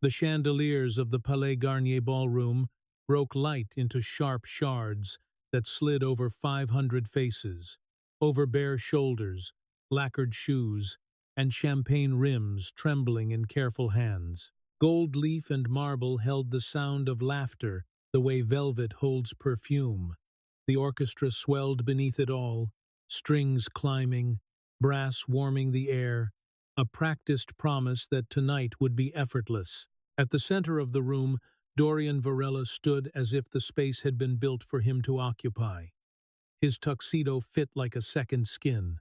The chandeliers of the Palais Garnier ballroom broke light into sharp shards that slid over 500 faces, over bare shoulders, lacquered shoes, and champagne rims trembling in careful hands. Gold leaf and marble held the sound of laughter the way velvet holds perfume. The orchestra swelled beneath it all, strings climbing, brass warming the air, a practiced promise that tonight would be effortless. At the center of the room, Dorian Varela stood as if the space had been built for him to occupy. His tuxedo fit like a second skin.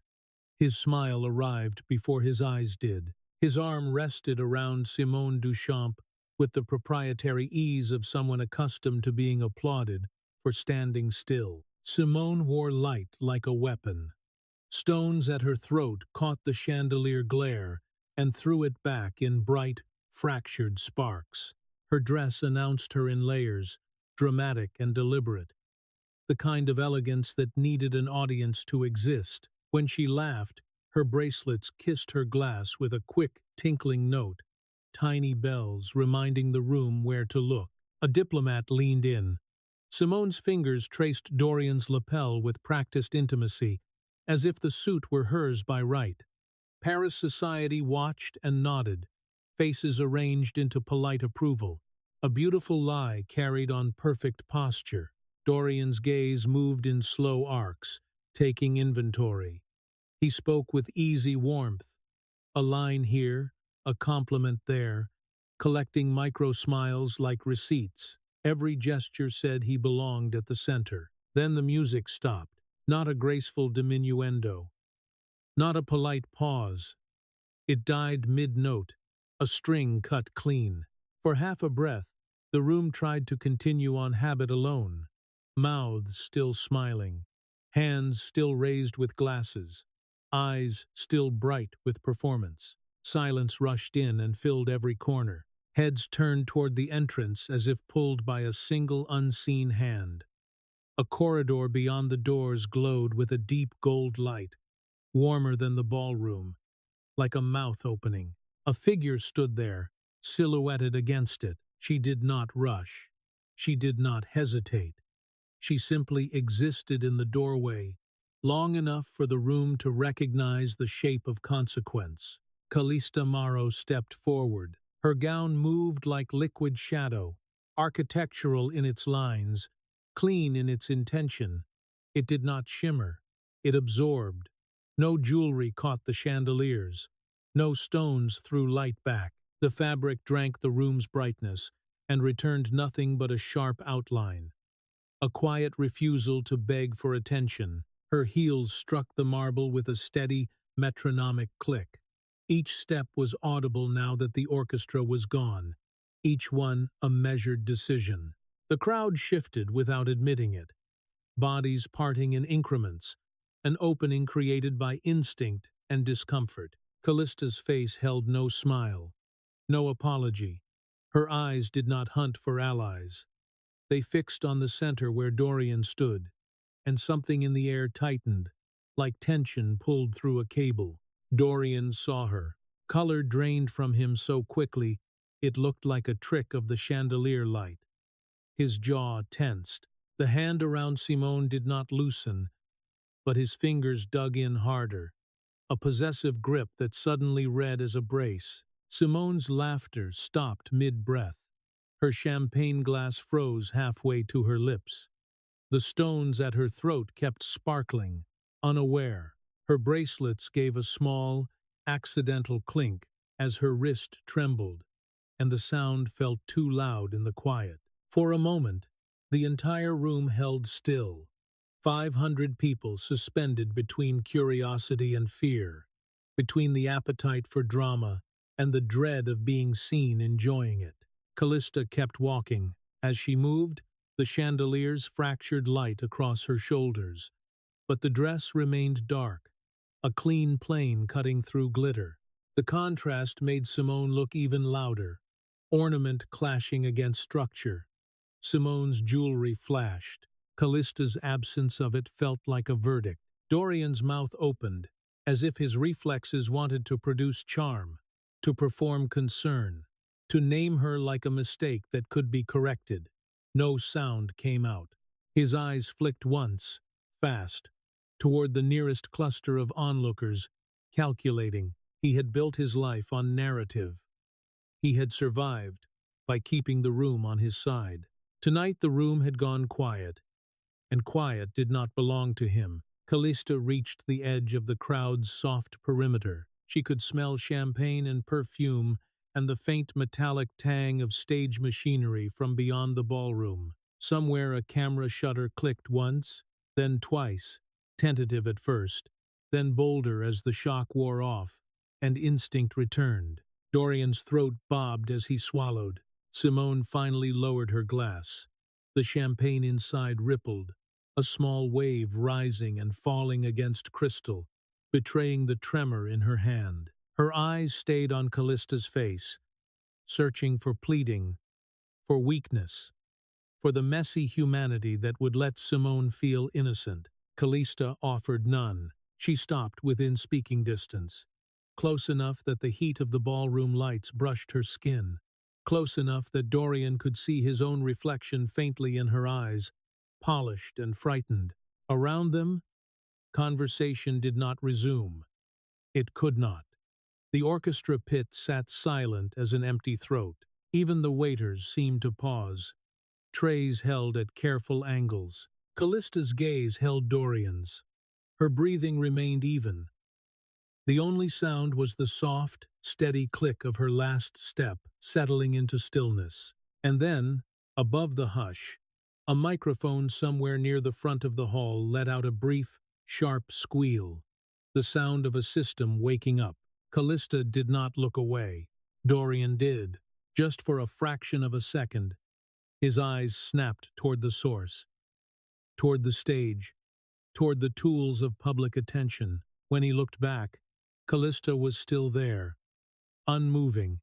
His smile arrived before his eyes did. His arm rested around Simone Duchamp with the proprietary ease of someone accustomed to being applauded for standing still. Simone wore light like a weapon. Stones at her throat caught the chandelier glare and threw it back in bright, fractured sparks. Her dress announced her in layers, dramatic and deliberate, the kind of elegance that needed an audience to exist. When she laughed, her bracelets kissed her glass with a quick, tinkling note, tiny bells reminding the room where to look. A diplomat leaned in. Simone's fingers traced Dorian's lapel with practiced intimacy, as if the suit were hers by right. Paris society watched and nodded, faces arranged into polite approval. A beautiful lie carried on perfect posture. Dorian's gaze moved in slow arcs, taking inventory. He spoke with easy warmth, a line here, a compliment there, collecting micro-smiles like receipts. Every gesture said he belonged at the center. Then the music stopped, not a graceful diminuendo, not a polite pause. It died mid-note, a string cut clean. For half a breath, the room tried to continue on habit alone, mouths still smiling, hands still raised with glasses, eyes still bright with performance. Silence rushed in and filled every corner. Heads turned toward the entrance as if pulled by a single unseen hand. A corridor beyond the doors glowed with a deep gold light, warmer than the ballroom, like a mouth opening. A figure stood there, silhouetted against it. She did not rush. She did not hesitate. She simply existed in the doorway, long enough for the room to recognize the shape of consequence. Kalista Maro stepped forward. Her gown moved like liquid shadow, architectural in its lines, clean in its intention. It did not shimmer. It absorbed. No jewelry caught the chandeliers. No stones threw light back. The fabric drank the room's brightness and returned nothing but a sharp outline. A quiet refusal to beg for attention. Her heels struck the marble with a steady, metronomic click. Each step was audible now that the orchestra was gone, each one a measured decision. The crowd shifted without admitting it, bodies parting in increments, an opening created by instinct and discomfort. Callista's face held no smile, no apology. Her eyes did not hunt for allies. They fixed on the center where Dorian stood, and something in the air tightened, like tension pulled through a cable. Dorian saw her. Color drained from him so quickly, it looked like a trick of the chandelier light. His jaw tensed. The hand around Simone did not loosen, but his fingers dug in harder, a possessive grip that suddenly read as a brace. Simone's laughter stopped mid-breath. Her champagne glass froze halfway to her lips. The stones at her throat kept sparkling, unaware. Her bracelets gave a small, accidental clink as her wrist trembled, and the sound felt too loud in the quiet. For a moment, the entire room held still, 500 people suspended between curiosity and fear, between the appetite for drama and the dread of being seen enjoying it. Kalista kept walking. As she moved, the chandeliers fractured light across her shoulders, but the dress remained dark, a clean plane cutting through glitter. The contrast made Simone look even louder, ornament clashing against structure. Simone's jewelry flashed. Callista's absence of it felt like a verdict. Dorian's mouth opened, as if his reflexes wanted to produce charm, to perform concern, to name her like a mistake that could be corrected. No sound came out. His eyes flicked once, fast, toward the nearest cluster of onlookers, calculating. He had built his life on narrative. He had survived by keeping the room on his side. Tonight the room had gone quiet, and quiet did not belong to him. Kalista reached the edge of the crowd's soft perimeter. She could smell champagne and perfume and the faint metallic tang of stage machinery from beyond the ballroom. Somewhere a camera shutter clicked once, then twice, tentative at first, then bolder as the shock wore off, and instinct returned. Dorian's throat bobbed as he swallowed. Simone finally lowered her glass. The champagne inside rippled, a small wave rising and falling against crystal, betraying the tremor in her hand. Her eyes stayed on Kalista's face, searching for pleading, for weakness, for the messy humanity that would let Simone feel innocent. Kalista offered none. She stopped within speaking distance, close enough that the heat of the ballroom lights brushed her skin, close enough that Dorian could see his own reflection faintly in her eyes, polished and frightened. Around them, conversation did not resume. It could not. The orchestra pit sat silent as an empty throat. Even the waiters seemed to pause, trays held at careful angles. Callista's gaze held Dorian's. Her breathing remained even. The only sound was the soft, steady click of her last step, settling into stillness. And then, above the hush, a microphone somewhere near the front of the hall let out a brief, sharp squeal, the sound of a system waking up. Kalista did not look away. Dorian did. Just for a fraction of a second, his eyes snapped toward the source, toward the stage, toward the tools of public attention. When he looked back, Kalista was still there, unmoving.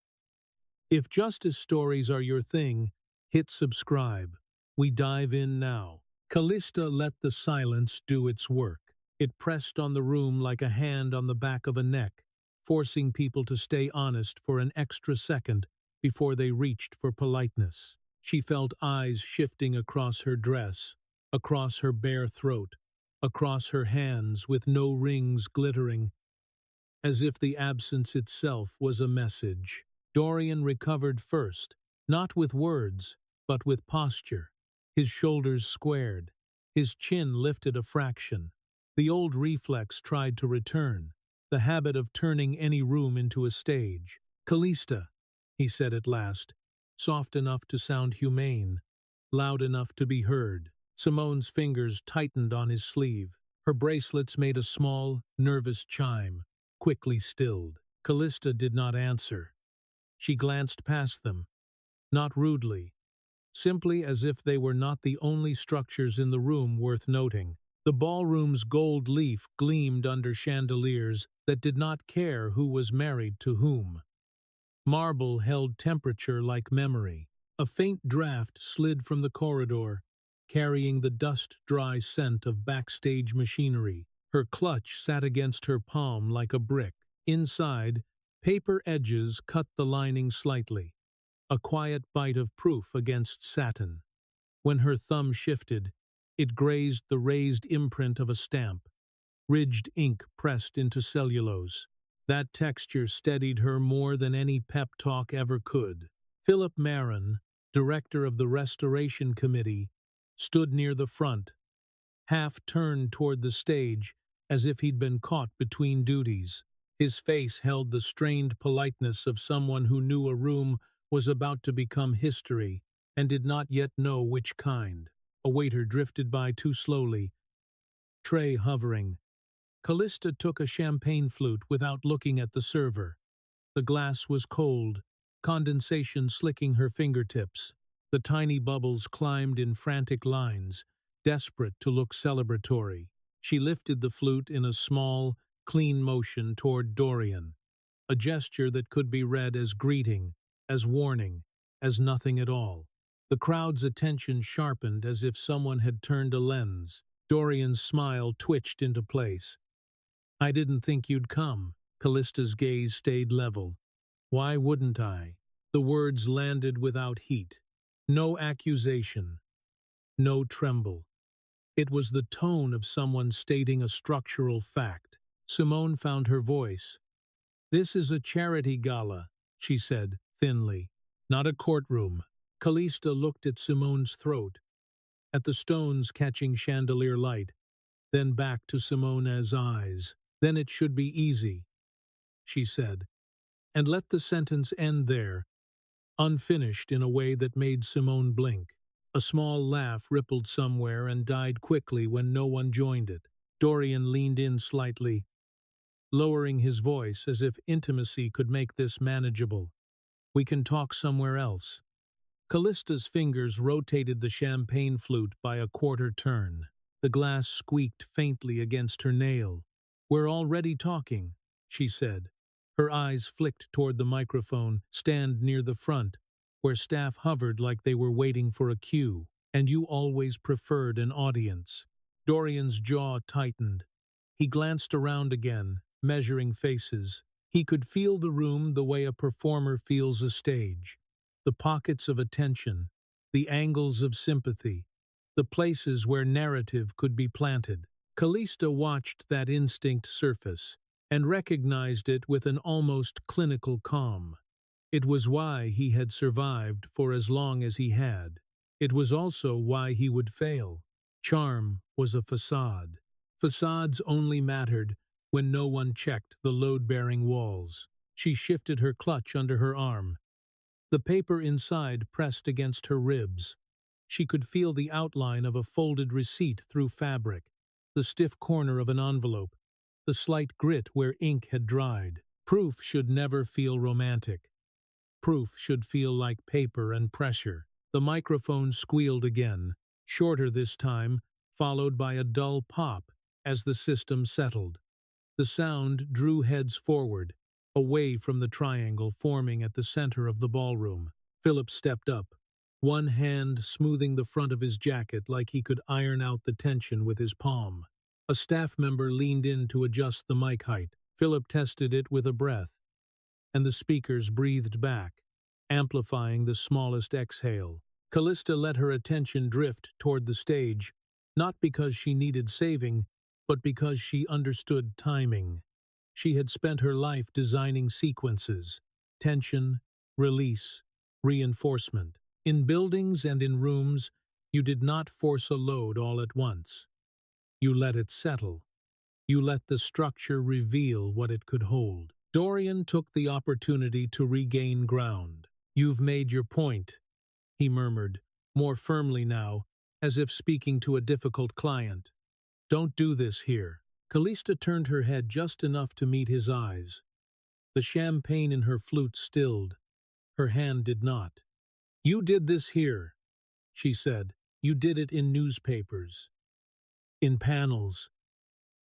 If justice stories are your thing, hit subscribe. We dive in now. Kalista let the silence do its work. It pressed on the room like a hand on the back of a neck, forcing people to stay honest for an extra second before they reached for politeness. She felt eyes shifting across her dress, across her bare throat, across her hands with no rings glittering, as if the absence itself was a message. Dorian recovered first, not with words, but with posture. His shoulders squared, his chin lifted a fraction. The old reflex tried to return, the habit of turning any room into a stage. "Kalista," he said at last, soft enough to sound humane, loud enough to be heard. Simone's fingers tightened on his sleeve. Her bracelets made a small, nervous chime, quickly stilled. Kalista did not answer. She glanced past them, not rudely, simply as if they were not the only structures in the room worth noting. The ballroom's gold leaf gleamed under chandeliers that did not care who was married to whom. Marble held temperature like memory. A faint draft slid from the corridor, carrying the dust-dry scent of backstage machinery. Her clutch sat against her palm like a brick. Inside, paper edges cut the lining slightly, a quiet bite of proof against satin. When her thumb shifted, it grazed the raised imprint of a stamp, ridged ink pressed into cellulose. That texture steadied her more than any pep talk ever could. Philip Marin, director of the Restoration Committee, stood near the front, half turned toward the stage as if he'd been caught between duties. His face held the strained politeness of someone who knew a room was about to become history and did not yet know which kind. A waiter drifted by too slowly, tray hovering. Kalista took a champagne flute without looking at the server. The glass was cold, condensation slicking her fingertips. The tiny bubbles climbed in frantic lines, desperate to look celebratory. She lifted the flute in a small, clean motion toward Dorian, a gesture that could be read as greeting, as warning, as nothing at all. The crowd's attention sharpened as if someone had turned a lens. Dorian's smile twitched into place. "I didn't think you'd come." Callista's gaze stayed level. "Why wouldn't I?" The words landed without heat. No accusation, no tremble. It was the tone of someone stating a structural fact. Simone found her voice. "This is a charity gala," she said, thinly, "not a courtroom." Kalista looked at Simone's throat, at the stones catching chandelier light, then back to Simone's eyes. "Then it should be easy," she said, and let the sentence end there, unfinished in a way that made Simone blink. A small laugh rippled somewhere and died quickly when no one joined it. Dorian leaned in slightly, lowering his voice as if intimacy could make this manageable. "We can talk somewhere else." Callista's fingers rotated the champagne flute by a quarter turn. The glass squeaked faintly against her nail. "We're already talking," she said. Her eyes flicked toward the microphone stand near the front, where staff hovered like they were waiting for a cue. "And you always preferred an audience." Dorian's jaw tightened. He glanced around again, measuring faces. He could feel the room the way a performer feels a stage. The pockets of attention, the angles of sympathy, the places where narrative could be planted. Kalista watched that instinct surface, and recognized it with an almost clinical calm. It was why he had survived for as long as he had. It was also why he would fail. Charm was a facade. Facades only mattered when no one checked the load-bearing walls. She shifted her clutch under her arm. The paper inside pressed against her ribs. She could feel the outline of a folded receipt through fabric, the stiff corner of an envelope, the slight grit where ink had dried. Proof should never feel romantic. Proof should feel like paper and pressure. The microphone squealed again, shorter this time, followed by a dull pop as the system settled. The sound drew heads forward, away from the triangle forming at the center of the ballroom. Philip stepped up, one hand smoothing the front of his jacket like he could iron out the tension with his palm. A staff member leaned in to adjust the mic height. Philip tested it with a breath, and the speakers breathed back, amplifying the smallest exhale. Kalista let her attention drift toward the stage, not because she needed saving, but because she understood timing. She had spent her life designing sequences, tension, release, reinforcement. In buildings and in rooms, you did not force a load all at once. You let it settle. You let the structure reveal what it could hold. Dorian took the opportunity to regain ground. "You've made your point," he murmured, more firmly now, as if speaking to a difficult client. "Don't do this here." Kalista turned her head just enough to meet his eyes. The champagne in her flute stilled. Her hand did not. "You did this here," she said. "You did it in newspapers, in panels,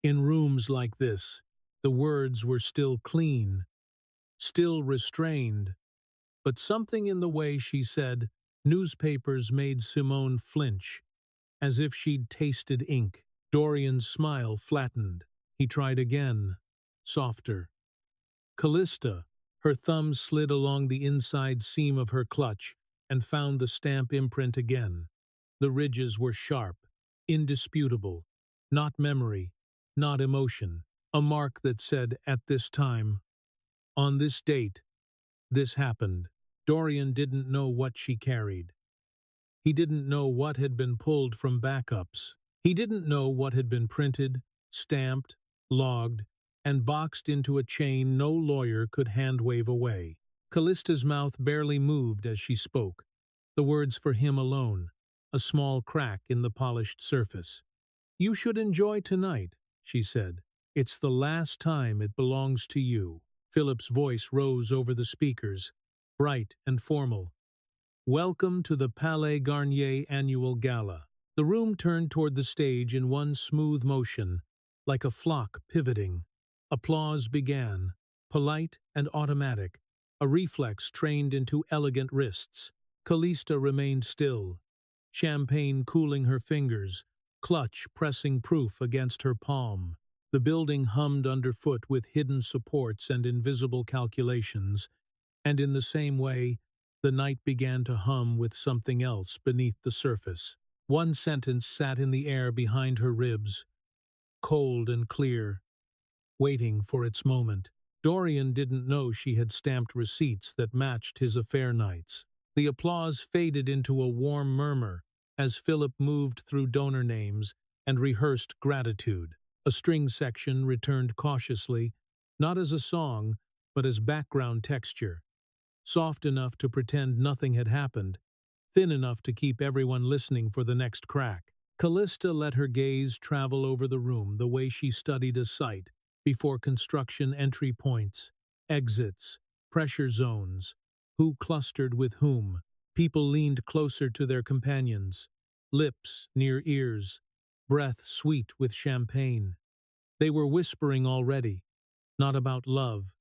in rooms like this." The words were still clean, still restrained, but something in the way she said newspapers made Simone flinch, as if she'd tasted ink. Dorian's smile flattened. He tried again, softer. "Kalista." Her thumb slid along the inside seam of her clutch and found the stamp imprint again. The ridges were sharp, indisputable, not memory, not emotion. A mark that said, "At this time, on this date, this happened." Dorian didn't know what she carried. He didn't know what had been pulled from backups. He didn't know what had been printed, stamped, logged, and boxed into a chain no lawyer could hand-wave away. Callista's mouth barely moved as she spoke, the words for him alone, a small crack in the polished surface. "You should enjoy tonight," she said. "It's the last time it belongs to you." Philip's voice rose over the speakers, bright and formal. "Welcome to the Palais Garnier Annual Gala." The room turned toward the stage in one smooth motion, like a flock pivoting. Applause began, polite and automatic, a reflex trained into elegant wrists. Kalista remained still, champagne cooling her fingers, clutch pressing proof against her palm. The building hummed underfoot with hidden supports and invisible calculations, and in the same way, The night began to hum with something else beneath the surface. One sentence sat in the air behind her ribs, cold and clear, waiting for its moment. Dorian didn't know she had stamped receipts that matched his affair nights. The applause faded into a warm murmur as Philip moved through donor names and rehearsed gratitude. A string section returned cautiously, not as a song, but as background texture, soft enough to pretend nothing had happened, thin enough to keep everyone listening for the next crack. Kalista let her gaze travel over the room the way she studied a site, before construction entry points, exits, pressure zones, who clustered with whom. People leaned closer to their companions, lips near ears, breath sweet with champagne. They were whispering already, not about love,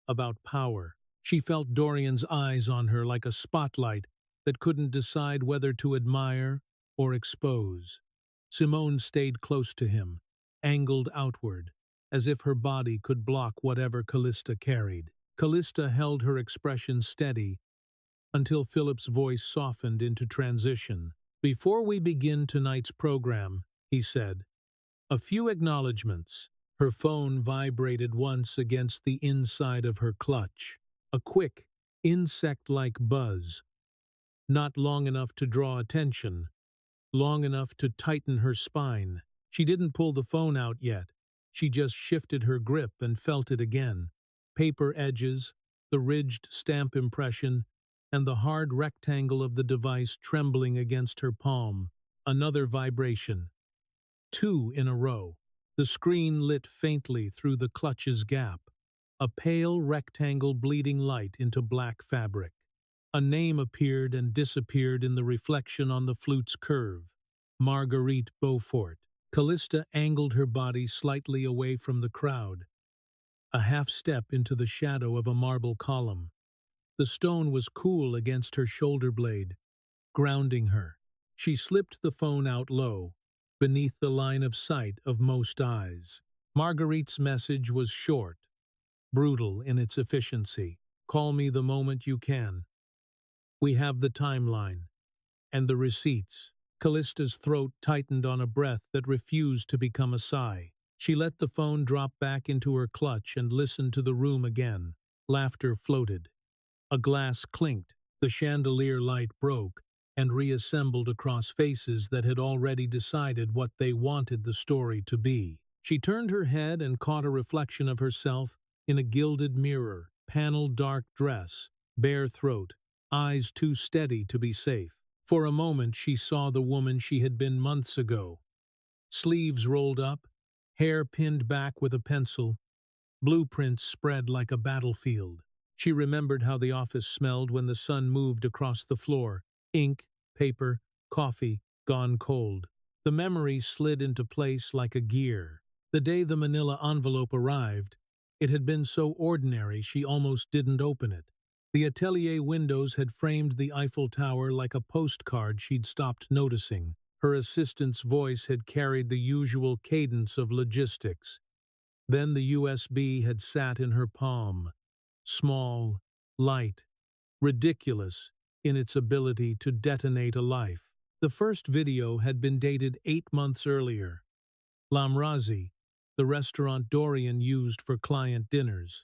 about power. She felt Dorian's eyes on her like a spotlight that couldn't decide whether to admire or expose. Simone stayed close to him, angled outward, as if her body could block whatever Kalista carried. Kalista held her expression steady until Philip's voice softened into transition. "Before we begin tonight's program," he said, "a few acknowledgements." Her phone vibrated once against the inside of her clutch. A quick, insect-like buzz, not long enough to draw attention, long enough to tighten her spine. She didn't pull the phone out yet. She just shifted her grip and felt it again. Paper edges, the ridged stamp impression, and the hard rectangle of the device trembling against her palm. Another vibration. 2 in a row. The screen lit faintly through the clutch's gap, a pale rectangle bleeding light into black fabric. A name appeared and disappeared in the reflection on the flute's curve. Marguerite Beaufort. Kalista angled her body slightly away from the crowd, a half step into the shadow of a marble column. The stone was cool against her shoulder blade, grounding her. She slipped the phone out low, beneath the line of sight of most eyes. Marguerite's message was short, brutal in its efficiency. "Call me the moment you can. We have the timeline and the receipts." Callista's throat tightened on a breath that refused to become a sigh. She let the phone drop back into her clutch and listened to the room again. Laughter floated. A glass clinked, the chandelier light broke, and reassembled across faces that had already decided what they wanted the story to be. She turned her head and caught a reflection of herself in a gilded mirror, paneled dark dress, bare throat, eyes too steady to be safe. For a moment she saw the woman she had been months ago. Sleeves rolled up, hair pinned back with a pencil, blueprints spread like a battlefield. She remembered how the office smelled when the sun moved across the floor. Ink, paper, coffee, gone cold. The memory slid into place like a gear. The day the manila envelope arrived, it had been so ordinary she almost didn't open it. The atelier windows had framed the Eiffel Tower like a postcard she'd stopped noticing. Her assistant's voice had carried the usual cadence of logistics. Then the USB had sat in her palm, small, light, ridiculous in its ability to detonate a life. The first video had been dated 8 months earlier. L'Amrazi, the restaurant Dorian used for client dinners.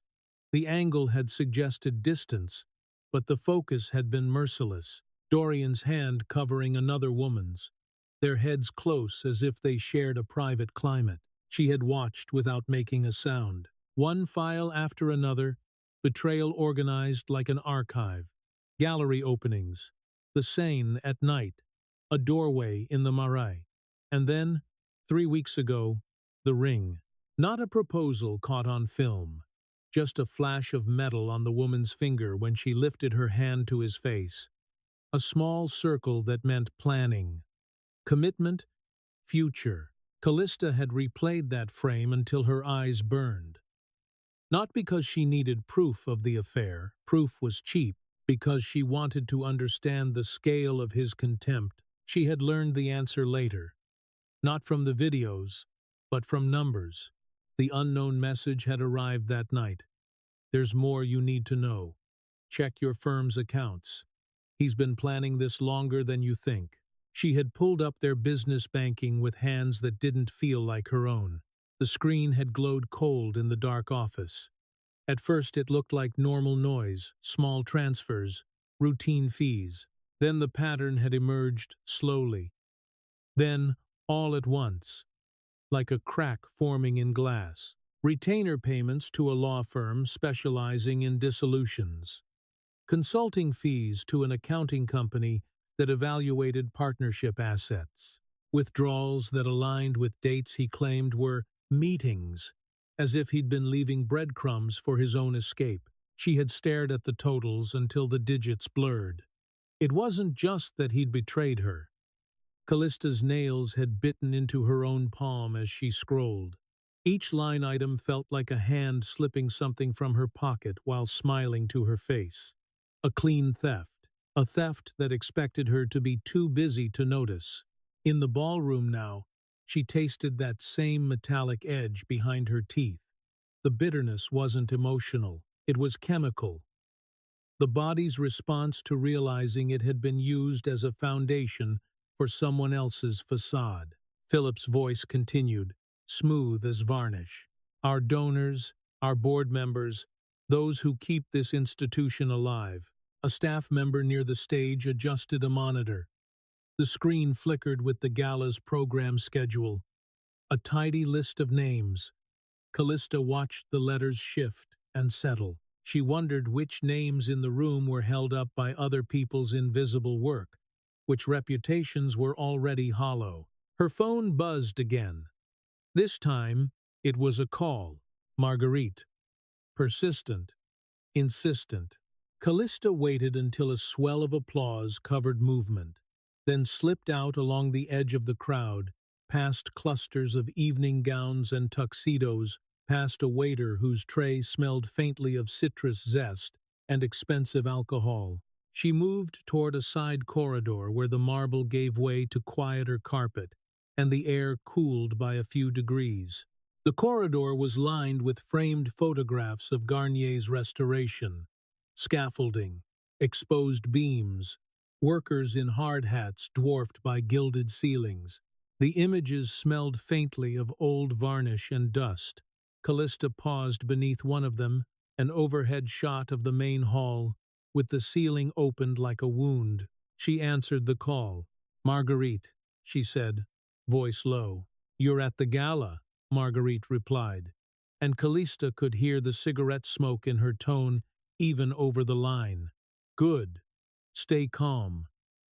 The angle had suggested distance, but the focus had been merciless. Dorian's hand covering another woman's, their heads close as if they shared a private climate. She had watched without making a sound. One file after another, betrayal organized like an archive. Gallery openings, the Seine at night, a doorway in the Marais. And then, 3 weeks ago, the ring. Not a proposal caught on film. Just a flash of metal on the woman's finger when she lifted her hand to his face. A small circle that meant planning, commitment, future. Kalista had replayed that frame until her eyes burned. Not because she needed proof of the affair, proof was cheap, because she wanted to understand the scale of his contempt. She had learned the answer later. Not from the videos, but from numbers. The unknown message had arrived that night. "There's more you need to know. Check your firm's accounts." He's been planning this longer than you think. She had pulled up their business banking with hands that didn't feel like her own. The screen had glowed cold in the dark office. At first it looked like normal noise, small transfers, routine fees. Then the pattern had emerged slowly. Then, all at once, like a crack forming in glass. Retainer payments to a law firm specializing in dissolutions. Consulting fees to an accounting company that evaluated partnership assets. Withdrawals that aligned with dates he claimed were meetings, as if he'd been leaving breadcrumbs for his own escape. She had stared at the totals until the digits blurred. It wasn't just that he'd betrayed her. Kalista's nails had bitten into her own palm as she scrolled. Each line item felt like a hand slipping something from her pocket while smiling to her face. A clean theft. A theft that expected her to be too busy to notice. In the ballroom now, she tasted that same metallic edge behind her teeth. The bitterness wasn't emotional, it was chemical. The body's response to realizing it had been used as a foundation for someone else's facade. Philip's voice continued, smooth as varnish. Our donors, our board members, those who keep this institution alive. A staff member near the stage adjusted a monitor. The screen flickered with the gala's program schedule. A tidy list of names. Kalista watched the letters shift and settle. She wondered which names in the room were held up by other people's invisible work, which reputations were already hollow. Her phone buzzed again. This time, it was a call. Marguerite. Persistent. Insistent. Kalista waited until a swell of applause covered movement, then slipped out along the edge of the crowd, past clusters of evening gowns and tuxedos, past a waiter whose tray smelled faintly of citrus zest and expensive alcohol. She moved toward a side corridor where the marble gave way to quieter carpet, and the air cooled by a few degrees. The corridor was lined with framed photographs of Garnier's restoration, scaffolding, exposed beams, workers in hard hats dwarfed by gilded ceilings. The images smelled faintly of old varnish and dust. Kalista paused beneath one of them, an overhead shot of the main hall, with the ceiling opened like a wound. She answered the call. Marguerite, she said, voice low. You're at the gala, Marguerite replied, and Kalista could hear the cigarette smoke in her tone even over the line. Good. Stay calm.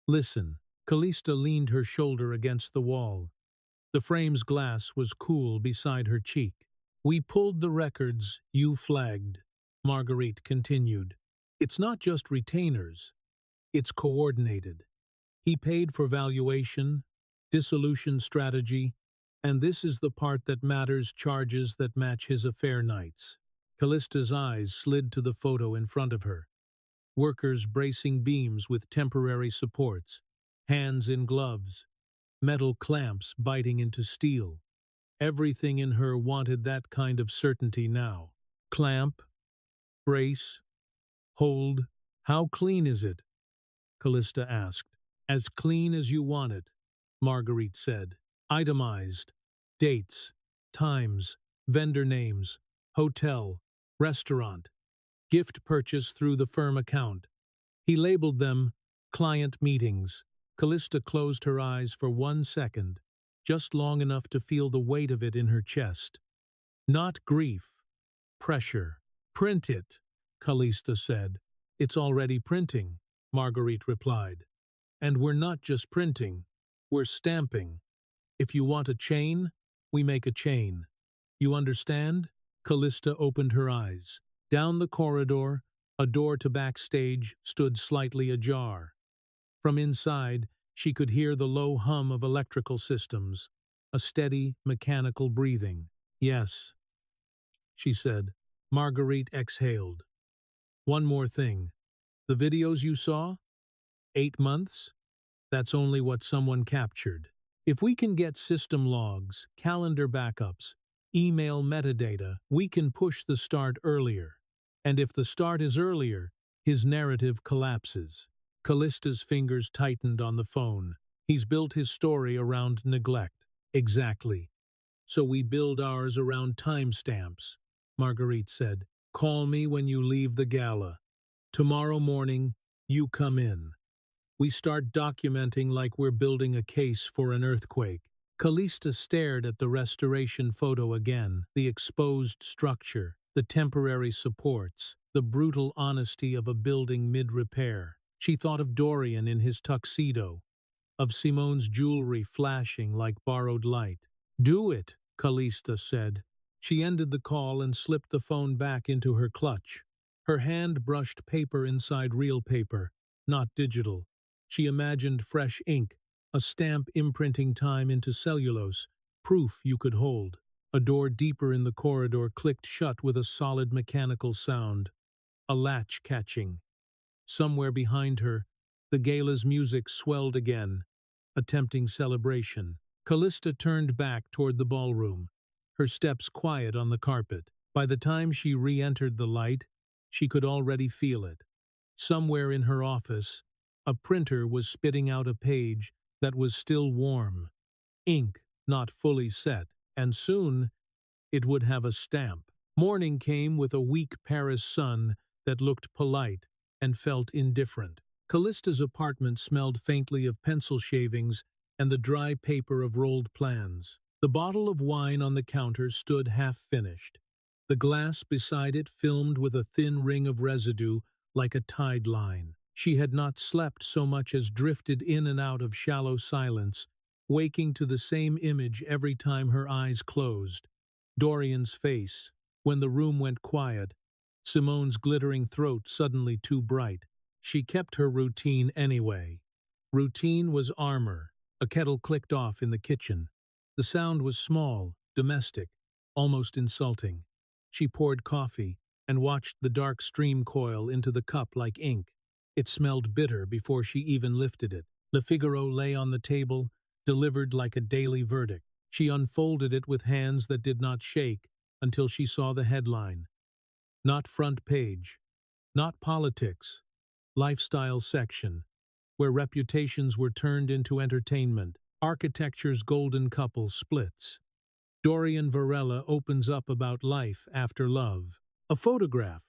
Listen. Kalista leaned her shoulder against the wall. The frame's glass was cool beside her cheek. We pulled the records you flagged, Marguerite continued. It's not just retainers. It's coordinated. He paid for valuation, dissolution strategy, and this is the part that matters, charges that match his affair nights. Kalista's eyes slid to the photo in front of her. Workers bracing beams with temporary supports, hands in gloves, metal clamps biting into steel. Everything in her wanted that kind of certainty now. Clamp, brace, hold. How clean is it? Kalista asked. As clean as you want it, Marguerite said. Itemized. Dates, times, vendor names, hotel, restaurant, gift purchase through the firm account. He labeled them client meetings. Kalista closed her eyes for 1 second, just long enough to feel the weight of it in her chest. Not grief, pressure. Print it, Kalista said. It's already printing, Marguerite replied. And we're not just printing, we're stamping. If you want a chain, we make a chain. You understand? Kalista opened her eyes. Down the corridor, a door to backstage stood slightly ajar. From inside, she could hear the low hum of electrical systems, a steady, mechanical breathing. Yes, she said. Marguerite exhaled. One more thing. The videos you saw? 8 months? That's only what someone captured. If we can get system logs, calendar backups, email metadata, we can push the start earlier. And if the start is earlier, his narrative collapses. Kallista's fingers tightened on the phone. He's built his story around neglect. Exactly. So we build ours around timestamps, Marguerite said. Call me when you leave the gala. Tomorrow morning, you come in. We start documenting like we're building a case for an earthquake. Kalista stared at the restoration photo again, the exposed structure, the temporary supports, the brutal honesty of a building mid-repair. She thought of Dorian in his tuxedo, of Simone's jewelry flashing like borrowed light. Do it, Kalista said. She ended the call and slipped the phone back into her clutch. Her hand brushed paper inside real paper, not digital. She imagined fresh ink, a stamp imprinting time into cellulose, proof you could hold. A door deeper in the corridor clicked shut with a solid mechanical sound, a latch catching. Somewhere behind her, the gala's music swelled again, a tempting celebration. Kalista turned back toward the ballroom, her steps quiet on the carpet. By the time she re-entered the light, she could already feel it. Somewhere in her office, a printer was spitting out a page that was still warm, ink not fully set, and soon it would have a stamp. Morning came with a weak Paris sun that looked polite and felt indifferent. Callista's apartment smelled faintly of pencil shavings and the dry paper of rolled plans. The bottle of wine on the counter stood half-finished. The glass beside it filmed with a thin ring of residue like a tide line. She had not slept so much as drifted in and out of shallow silence, waking to the same image every time her eyes closed. Dorian's face, when the room went quiet, Simone's glittering throat suddenly too bright. She kept her routine anyway. Routine was armor. A kettle clicked off in the kitchen. The sound was small, domestic, almost insulting. She poured coffee and watched the dark stream coil into the cup like ink. It smelled bitter before she even lifted it. Le Figaro lay on the table, delivered like a daily verdict. She unfolded it with hands that did not shake until she saw the headline. Not front page, not politics, lifestyle section, where reputations were turned into entertainment. Architecture's golden couple splits. Dorian Varela opens up about life after love. A photograph.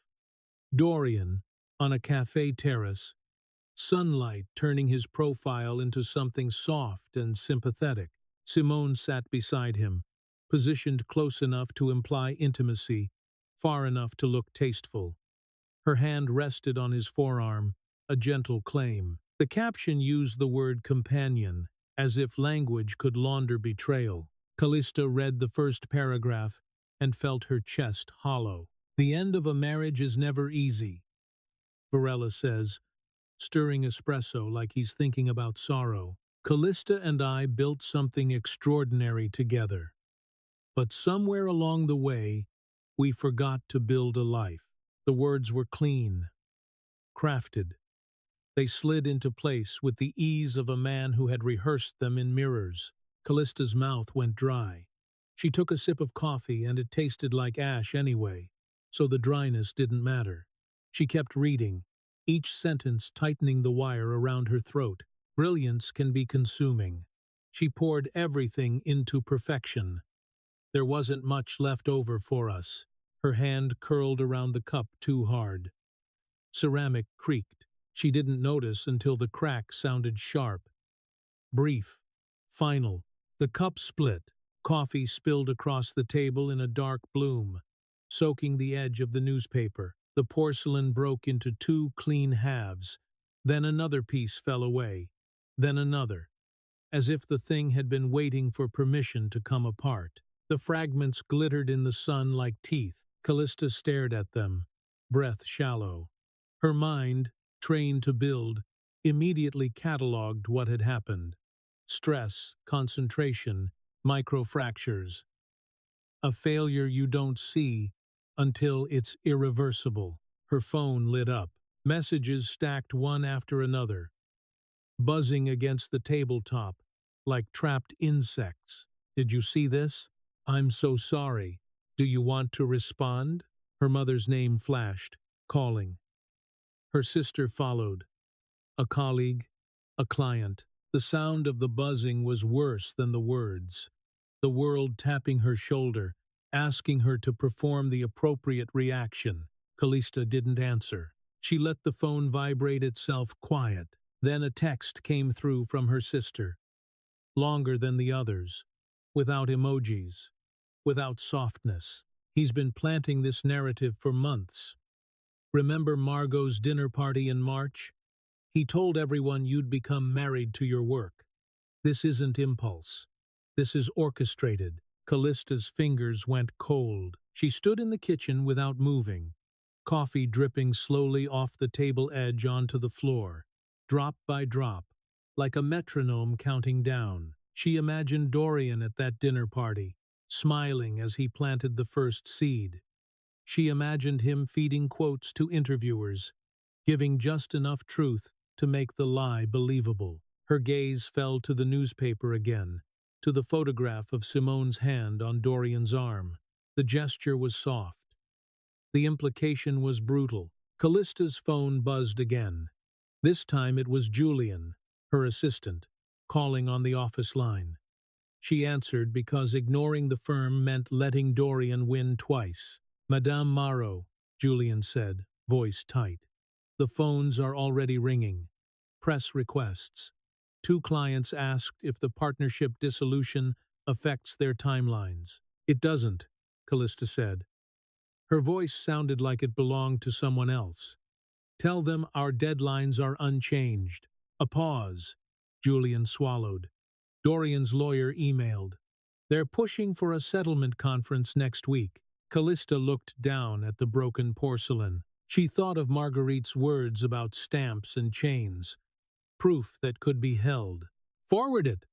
Dorian, on a cafe terrace, sunlight turning his profile into something soft and sympathetic. Simone sat beside him, positioned close enough to imply intimacy, far enough to look tasteful. Her hand rested on his forearm, a gentle claim. The caption used the word companion, as if language could launder betrayal. Kalista read the first paragraph and felt her chest hollow. The end of a marriage is never easy, Varela says, stirring espresso like he's thinking about sorrow. Kalista and I built something extraordinary together. But somewhere along the way, we forgot to build a life. The words were clean, crafted. They slid into place with the ease of a man who had rehearsed them in mirrors. Callista's mouth went dry. She took a sip of coffee and it tasted like ash anyway, so the dryness didn't matter. She kept reading, each sentence tightening the wire around her throat. Brilliance can be consuming. She poured everything into perfection. There wasn't much left over for us. Her hand curled around the cup too hard. Ceramic creaked. She didn't notice until the crack sounded sharp. Brief. Final. The cup split. Coffee spilled across the table in a dark bloom, soaking the edge of the newspaper. The porcelain broke into two clean halves. Then another piece fell away. Then another, as if the thing had been waiting for permission to come apart. The fragments glittered in the sun like teeth. Kalista stared at them, breath shallow. Her mind, trained to build, immediately catalogued what had happened. Stress, concentration, microfractures. A failure you don't see until it's irreversible. Her phone lit up. Messages stacked one after another, buzzing against the tabletop like trapped insects. Did you see this? I'm so sorry. Do you want to respond? Her mother's name flashed, calling. Her sister followed. A colleague, a client. The sound of the buzzing was worse than the words. The world tapping her shoulder, asking her to perform the appropriate reaction. Kalista didn't answer. She let the phone vibrate itself quiet. Then a text came through from her sister. Longer than the others. Without emojis. Without softness. He's been planting this narrative for months. Remember Margot's dinner party in March? He told everyone you'd become married to your work. This isn't impulse. This is orchestrated. Kalista's fingers went cold. She stood in the kitchen without moving, coffee dripping slowly off the table edge onto the floor, drop by drop, like a metronome counting down. She imagined Dorian at that dinner party, smiling as he planted the first seed. She imagined him feeding quotes to interviewers, giving just enough truth to make the lie believable. Her gaze fell to the newspaper again, to the photograph of Simone's hand on Dorian's arm. The gesture was soft. The implication was brutal. Callista's phone buzzed again. This time it was Julian, her assistant, calling on the office line. She answered because ignoring the firm meant letting Dorian win twice. Madame Maro, Julian said, voice tight. The phones are already ringing. Press requests. 2 clients asked if the partnership dissolution affects their timelines. It doesn't, Kalista said. Her voice sounded like it belonged to someone else. Tell them our deadlines are unchanged. A pause. Julian swallowed. Dorian's lawyer emailed. They're pushing for a settlement conference next week. Kalista looked down at the broken porcelain. She thought of Marguerite's words about stamps and chains. Proof that could be held. Forward it,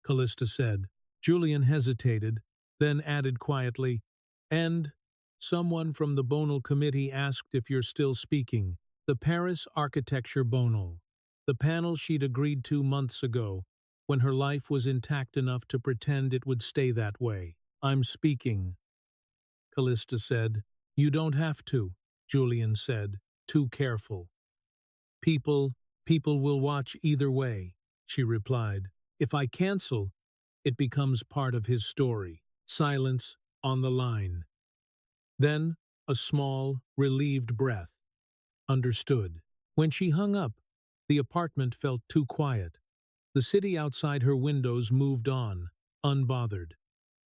Kalista said. Julian hesitated, then added quietly, and someone from the Bonal committee asked if you're still speaking. The Paris Architecture Bonal. The panel she'd agreed to months ago, when her life was intact enough to pretend it would stay that way. I'm speaking, Kalista said. You don't have to, Julian said, too careful. People will watch either way, she replied. If I cancel, it becomes part of his story. Silence on the line. Then a small, relieved breath. Understood. When she hung up, the apartment felt too quiet. The city outside her windows moved on, unbothered.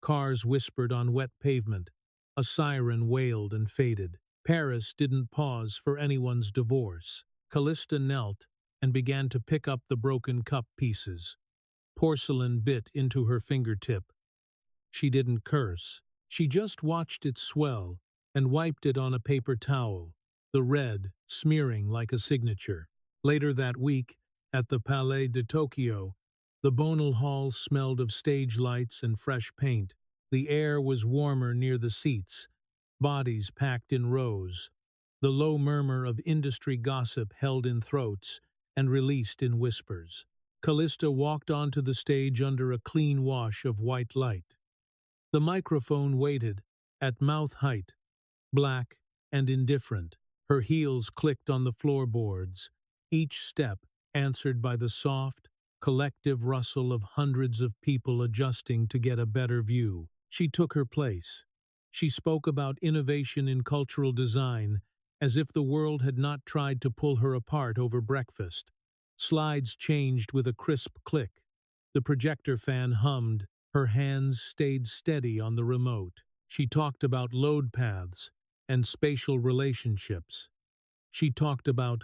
Cars whispered on wet pavement. A siren wailed and faded. Paris didn't pause for anyone's divorce. Kalista knelt and began to pick up the broken cup pieces. Porcelain bit into her fingertip. She didn't curse. She just watched it swell and wiped it on a paper towel, the red smearing like a signature. Later that week, at the Palais de Tokyo, the Bonal Hall smelled of stage lights and fresh paint. The air was warmer near the seats, bodies packed in rows. The low murmur of industry gossip held in throats and released in whispers. Kalista walked onto the stage under a clean wash of white light. The microphone waited, at mouth height, black and indifferent. Her heels clicked on the floorboards, each step answered by the soft, collective rustle of hundreds of people adjusting to get a better view. She took her place. She spoke about innovation in cultural design, as if the world had not tried to pull her apart over breakfast. Slides changed with a crisp click. The projector fan hummed. Her hands stayed steady on the remote. She talked about load paths and spatial relationships. She talked about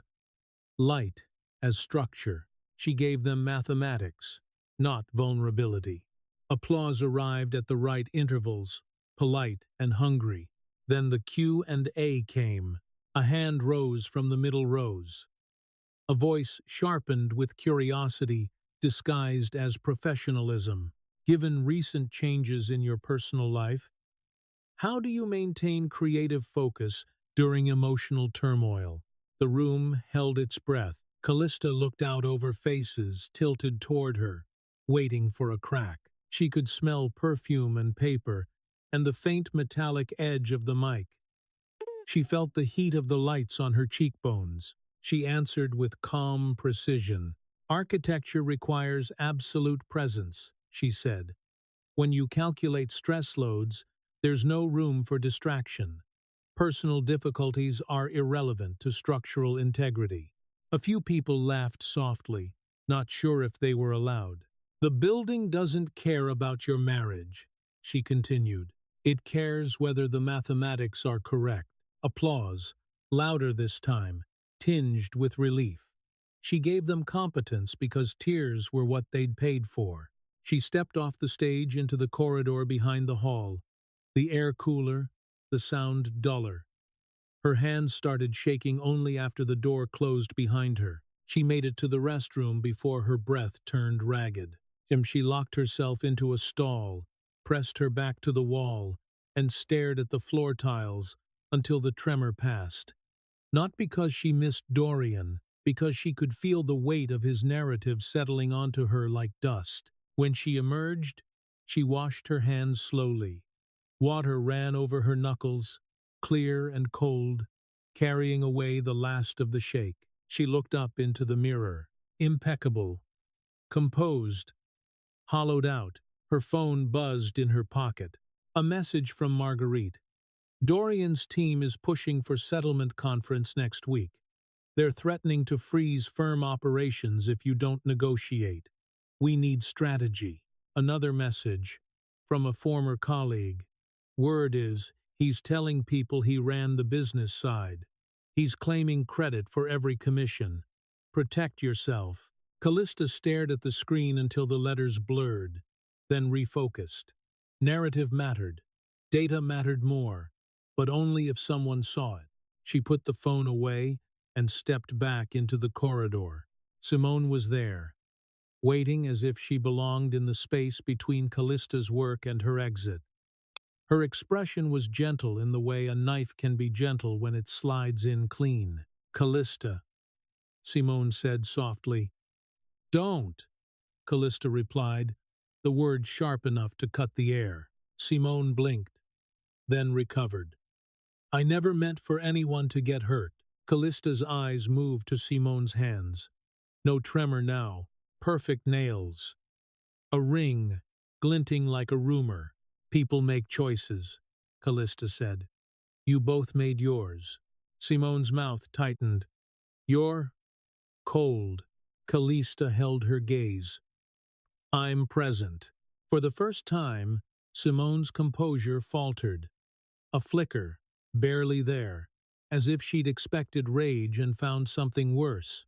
light as structure. She gave them mathematics, not vulnerability. Applause arrived at the right intervals, polite and hungry. Then the Q&A came. A hand rose from the middle rows. A voice sharpened with curiosity, disguised as professionalism. Given recent changes in your personal life, how do you maintain creative focus during emotional turmoil? The room held its breath. Kalista looked out over faces tilted toward her, waiting for a crack. She could smell perfume and paper, and the faint metallic edge of the mic. She felt the heat of the lights on her cheekbones. She answered with calm precision. Architecture requires absolute presence, she said. When you calculate stress loads, there's no room for distraction. Personal difficulties are irrelevant to structural integrity. A few people laughed softly, not sure if they were allowed. The building doesn't care about your marriage, she continued. It cares whether the mathematics are correct. Applause, louder this time, tinged with relief. She gave them competence because tears were what they'd paid for. She stepped off the stage into the corridor behind the hall, the air cooler, the sound duller. Her hands started shaking only after the door closed behind her. She made it to the restroom before her breath turned ragged. She locked herself into a stall, pressed her back to the wall, and stared at the floor tiles until the tremor passed. Not because she missed Dorian, because she could feel the weight of his narrative settling onto her like dust. When she emerged, she washed her hands slowly. Water ran over her knuckles, clear and cold, carrying away the last of the shake. She looked up into the mirror, impeccable, composed, hollowed out. Her phone buzzed in her pocket. A message from Marguerite. Dorian's team is pushing for settlement conference next week. They're threatening to freeze firm operations if you don't negotiate. We need strategy. Another message from a former colleague. Word is, he's telling people he ran the business side. He's claiming credit for every commission. Protect yourself. Kalista stared at the screen until the letters blurred, then refocused. Narrative mattered. Data mattered more, but only if someone saw it. She put the phone away and stepped back into the corridor. Simone was there, waiting as if she belonged in the space between Kalista's work and her exit. Her expression was gentle in the way a knife can be gentle when it slides in clean. Kalista, Simone said softly. Don't, Kalista replied, the word sharp enough to cut the air. Simone blinked, then recovered. I never meant for anyone to get hurt. Kalista's eyes moved to Simone's hands. No tremor now, perfect nails. A ring, glinting like a rumor. People make choices, Kalista said. You both made yours. Simone's mouth tightened. You're cold. Kalista held her gaze. I'm present. For the first time, Simone's composure faltered. A flicker, barely there, as if she'd expected rage and found something worse.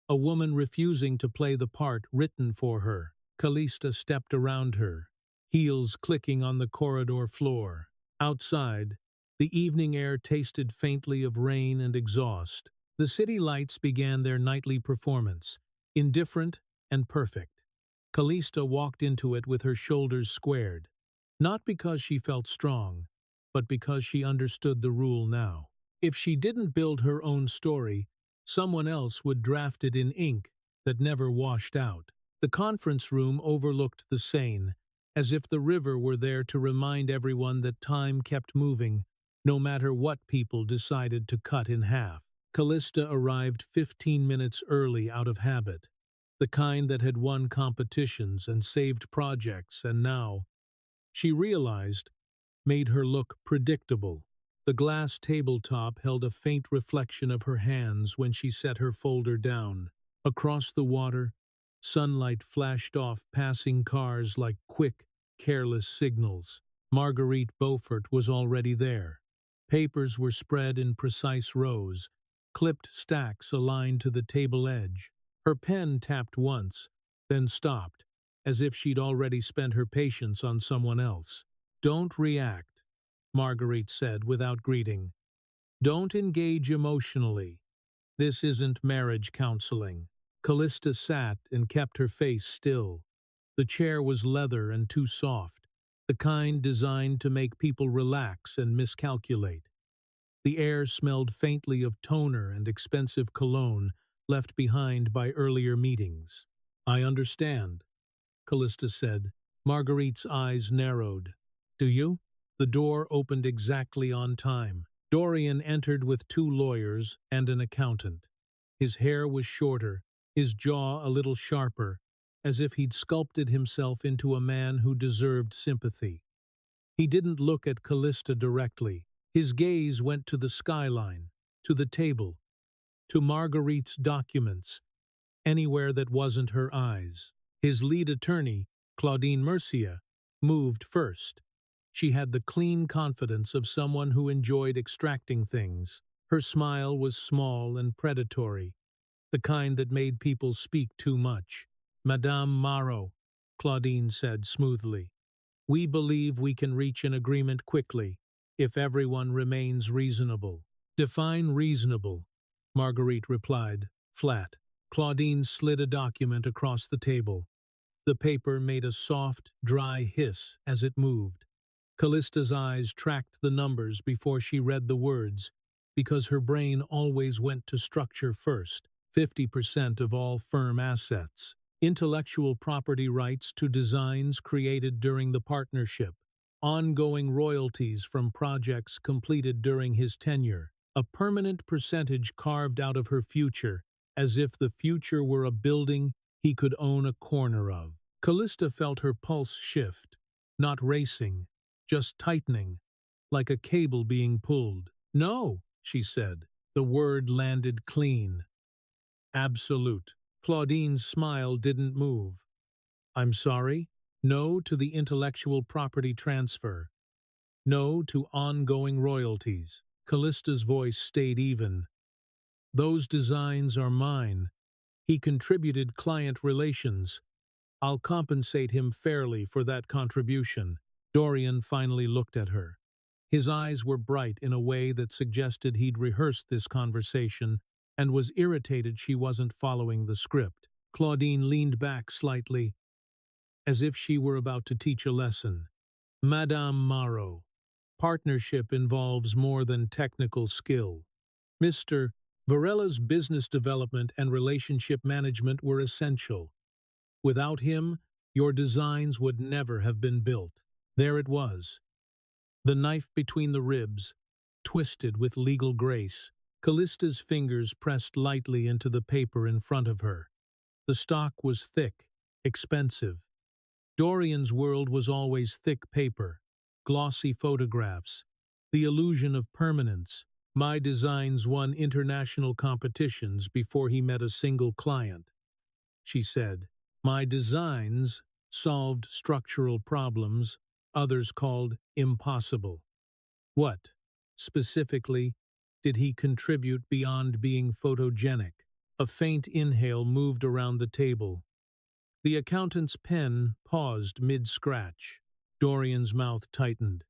A woman refusing to play the part written for her. Kalista stepped around her, heels clicking on the corridor floor. Outside, the evening air tasted faintly of rain and exhaust. The city lights began their nightly performance, indifferent and perfect. Kalista walked into it with her shoulders squared, not because she felt strong, but because she understood the rule now. If she didn't build her own story, someone else would draft it in ink that never washed out. The conference room overlooked the Seine, as if the river were there to remind everyone that time kept moving, no matter what people decided to cut in half. Kalista arrived 15 minutes early out of habit, the kind that had won competitions and saved projects and now, she realized, made her look predictable. The glass tabletop held a faint reflection of her hands when she set her folder down. Across the water, sunlight flashed off passing cars like quick, careless signals. Marguerite Beaufort was already there. Papers were spread in precise rows, clipped stacks aligned to the table edge. Her pen tapped once, then stopped, as if she'd already spent her patience on someone else. Don't react, Marguerite said without greeting. Don't engage emotionally. This isn't marriage counseling. Kalista sat and kept her face still. The chair was leather and too soft, the kind designed to make people relax and miscalculate. The air smelled faintly of toner and expensive cologne left behind by earlier meetings. I understand, Kalista said. Marguerite's eyes narrowed. Do you? The door opened exactly on time. Dorian entered with 2 lawyers and an accountant. His hair was shorter, his jaw a little sharper, as if he'd sculpted himself into a man who deserved sympathy. He didn't look at Kalista directly. His gaze went to the skyline, to the table, to Marguerite's documents, anywhere that wasn't her eyes. His lead attorney, Claudine Mercia, moved first. She had the clean confidence of someone who enjoyed extracting things. Her smile was small and predatory, the kind that made people speak too much. "Madame Maro," Claudine said smoothly, "we believe we can reach an agreement quickly, if everyone remains reasonable." "Define reasonable," Marguerite replied, flat. Claudine slid a document across the table. The paper made a soft, dry hiss as it moved. Callista's eyes tracked the numbers before she read the words, because her brain always went to structure first. 50% of all firm assets. Intellectual property rights to designs created during the partnership. Ongoing royalties from projects completed during his tenure. A permanent percentage carved out of her future, as if the future were a building he could own a corner of. Kalista felt her pulse shift, not racing, just tightening, like a cable being pulled. "No," she said. The word landed clean. Absolute. Claudine's smile didn't move. "I'm sorry? No to the intellectual property transfer. No to ongoing royalties." Callista's voice stayed even. "Those designs are mine. He contributed client relations. I'll compensate him fairly for that contribution." Dorian finally looked at her. His eyes were bright in a way that suggested he'd rehearsed this conversation and was irritated she wasn't following the script. Claudine leaned back slightly, as if she were about to teach a lesson. "Madame Maro, partnership involves more than technical skill. Mr. Varella's business development and relationship management were essential. Without him, your designs would never have been built." There it was, the knife between the ribs, twisted with legal grace. Callista's fingers pressed lightly into the paper in front of her. The stock was thick, expensive. Dorian's world was always thick paper, glossy photographs, the illusion of permanence. "My designs won international competitions before he met a single client," she said. "My designs solved structural problems others called impossible." What, specifically, did he contribute beyond being photogenic? A faint inhale moved around the table. The accountant's pen paused mid-scratch. Dorian's mouth tightened.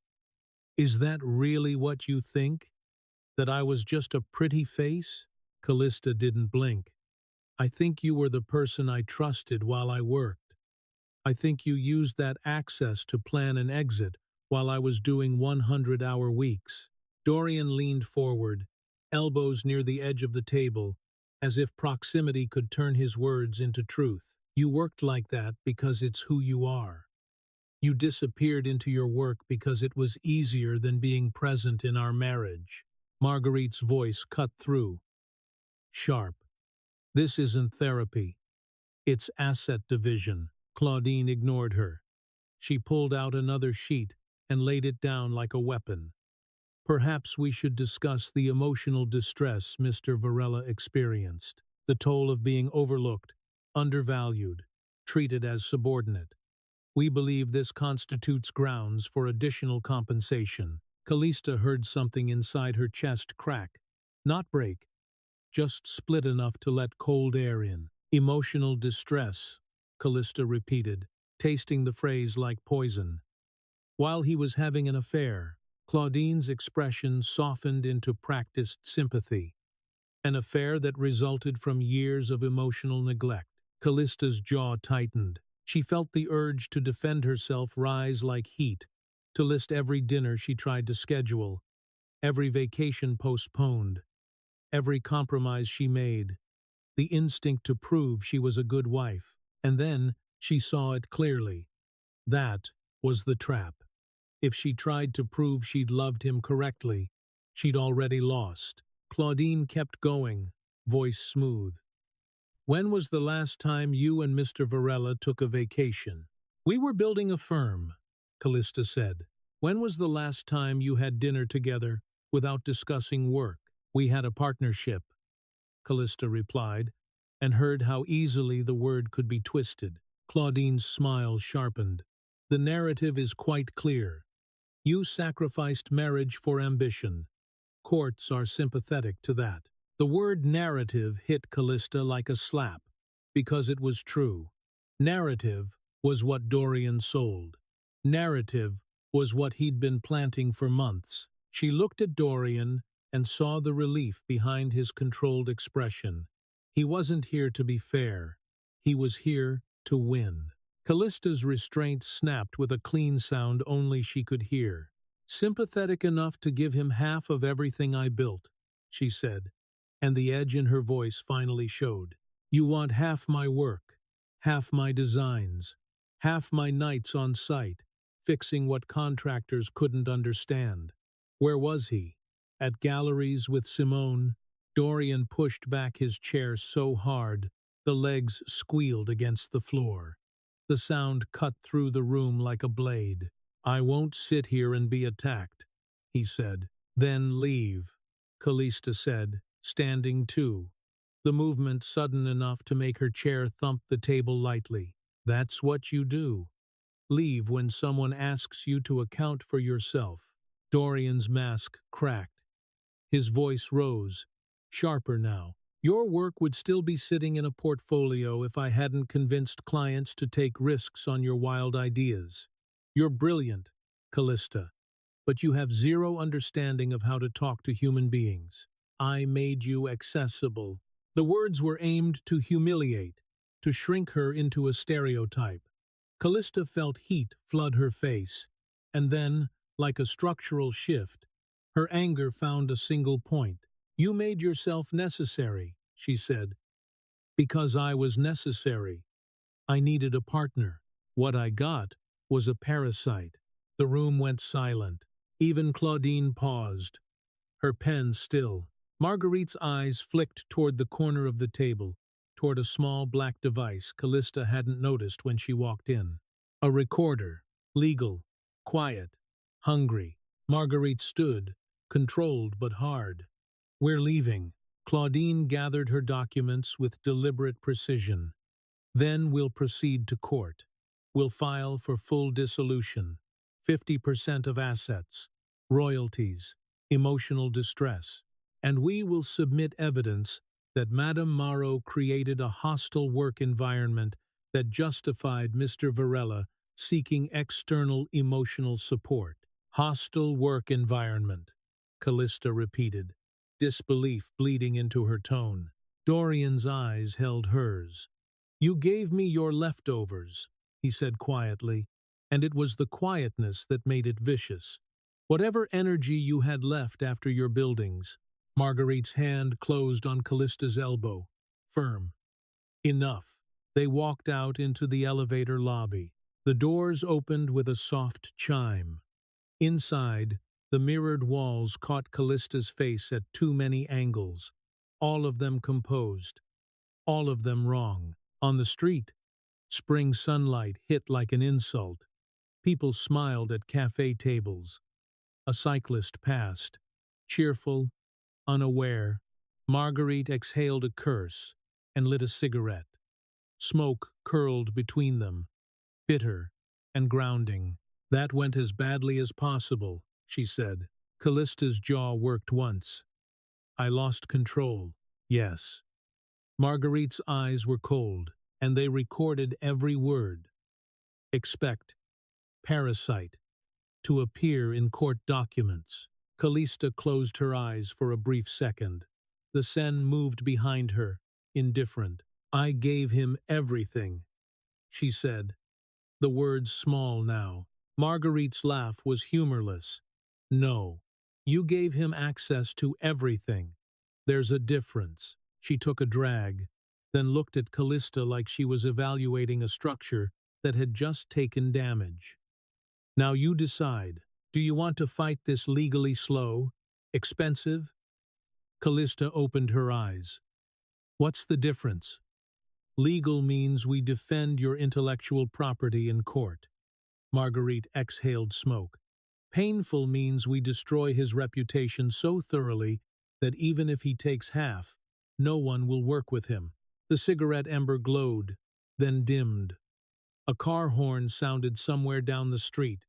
"Is that really what you think? That I was just a pretty face?" Kalista didn't blink. "I think you were the person I trusted while I worked. I think you used that access to plan an exit while I was doing 100-hour weeks." Dorian leaned forward, elbows near the edge of the table, as if proximity could turn his words into truth. "You worked like that because it's who you are. You disappeared into your work because it was easier than being present in our marriage." Marguerite's voice cut through, sharp. "This isn't therapy. It's asset division." Claudine ignored her. She pulled out another sheet and laid it down like a weapon. "Perhaps we should discuss the emotional distress Mr. Varela experienced, the toll of being overlooked, undervalued, treated as subordinate. We believe this constitutes grounds for additional compensation." Kalista heard something inside her chest crack, not break, just split enough to let cold air in. "Emotional distress," Kalista repeated, tasting the phrase like poison. While he was having an affair, Claudine's expression softened into practiced sympathy. An affair that resulted from years of emotional neglect. Callista's jaw tightened. She felt the urge to defend herself rise like heat, to list every dinner she tried to schedule, every vacation postponed, every compromise she made, the instinct to prove she was a good wife. And then she saw it clearly. That was the trap. If she tried to prove she'd loved him correctly, she'd already lost. Claudine kept going, voice smooth. When was the last time you and Mr. Varela took a vacation? We were building a firm, Kalista said. When was the last time you had dinner together without discussing work? We had a partnership, Kalista replied, and heard how easily the word could be twisted. Claudine's smile sharpened. The narrative is quite clear. You sacrificed marriage for ambition. Courts are sympathetic to that. The word narrative hit Kalista like a slap, because it was true. Narrative was what Dorian sold. Narrative was what he'd been planting for months. She looked at Dorian and saw the relief behind his controlled expression. He wasn't here to be fair. He was here to win. Callista's restraint snapped with a clean sound only she could hear. Sympathetic enough to give him half of everything I built, she said, and the edge in her voice finally showed. You want half my work, half my designs, half my nights on site, fixing what contractors couldn't understand. Where was he? At galleries with Simone? Dorian pushed back his chair so hard, the legs squealed against the floor. The sound cut through the room like a blade. I won't sit here and be attacked, he said. Then leave, Kalista said, standing too, the movement sudden enough to make her chair thump the table lightly. That's what you do. Leave when someone asks you to account for yourself. Dorian's mask cracked. His voice rose, sharper now. Your work would still be sitting in a portfolio if I hadn't convinced clients to take risks on your wild ideas. You're brilliant, Kalista, but you have zero understanding of how to talk to human beings. I made you accessible. The words were aimed to humiliate, to shrink her into a stereotype. Kalista felt heat flood her face, and then, like a structural shift, her anger found a single point. You made yourself necessary, she said. Because I was necessary. I needed a partner. What I got was a parasite. The room went silent. Even Claudine paused, her pen still. Marguerite's eyes flicked toward the corner of the table, toward a small black device Kalista hadn't noticed when she walked in. A recorder, legal, quiet, hungry. Marguerite stood, controlled but hard. We're leaving. Claudine gathered her documents with deliberate precision. Then we'll proceed to court. We'll file for full dissolution, 50% of assets, royalties, emotional distress, and we will submit evidence that Madame Maro created a hostile work environment that justified Mr. Varela seeking external emotional support. Hostile work environment, Kalista repeated, disbelief bleeding into her tone. Dorian's eyes held hers. You gave me your leftovers, he said quietly, and it was the quietness that made it vicious. Whatever energy you had left after your buildings. Marguerite's hand closed on Callista's elbow, firm. Enough. They walked out into the elevator lobby. The doors opened with a soft chime. Inside, the mirrored walls caught Callista's face at too many angles, all of them composed, all of them wrong. On the street, spring sunlight hit like an insult. People smiled at cafe tables. A cyclist passed, cheerful, unaware. Marguerite exhaled a curse and lit a cigarette. Smoke curled between them, bitter and grounding. That went as badly as possible, she said. Callista's jaw worked once. I lost control. Yes. Marguerite's eyes were cold, and they recorded every word. Expect. Parasite. To appear in court documents. Kalista closed her eyes for a brief second. The Sen moved behind her, indifferent. I gave him everything, she said, the words small now. Marguerite's laugh was humorless. No, you gave him access to everything. There's a difference. She took a drag, then looked at Kalista like she was evaluating a structure that had just taken damage. Now you decide. Do you want to fight this legally slow, expensive? Kalista opened her eyes. What's the difference? Legal means we defend your intellectual property in court. Marguerite exhaled smoke. Painful means we destroy his reputation so thoroughly that even if he takes half, no one will work with him. The cigarette ember glowed, then dimmed. A car horn sounded somewhere down the street.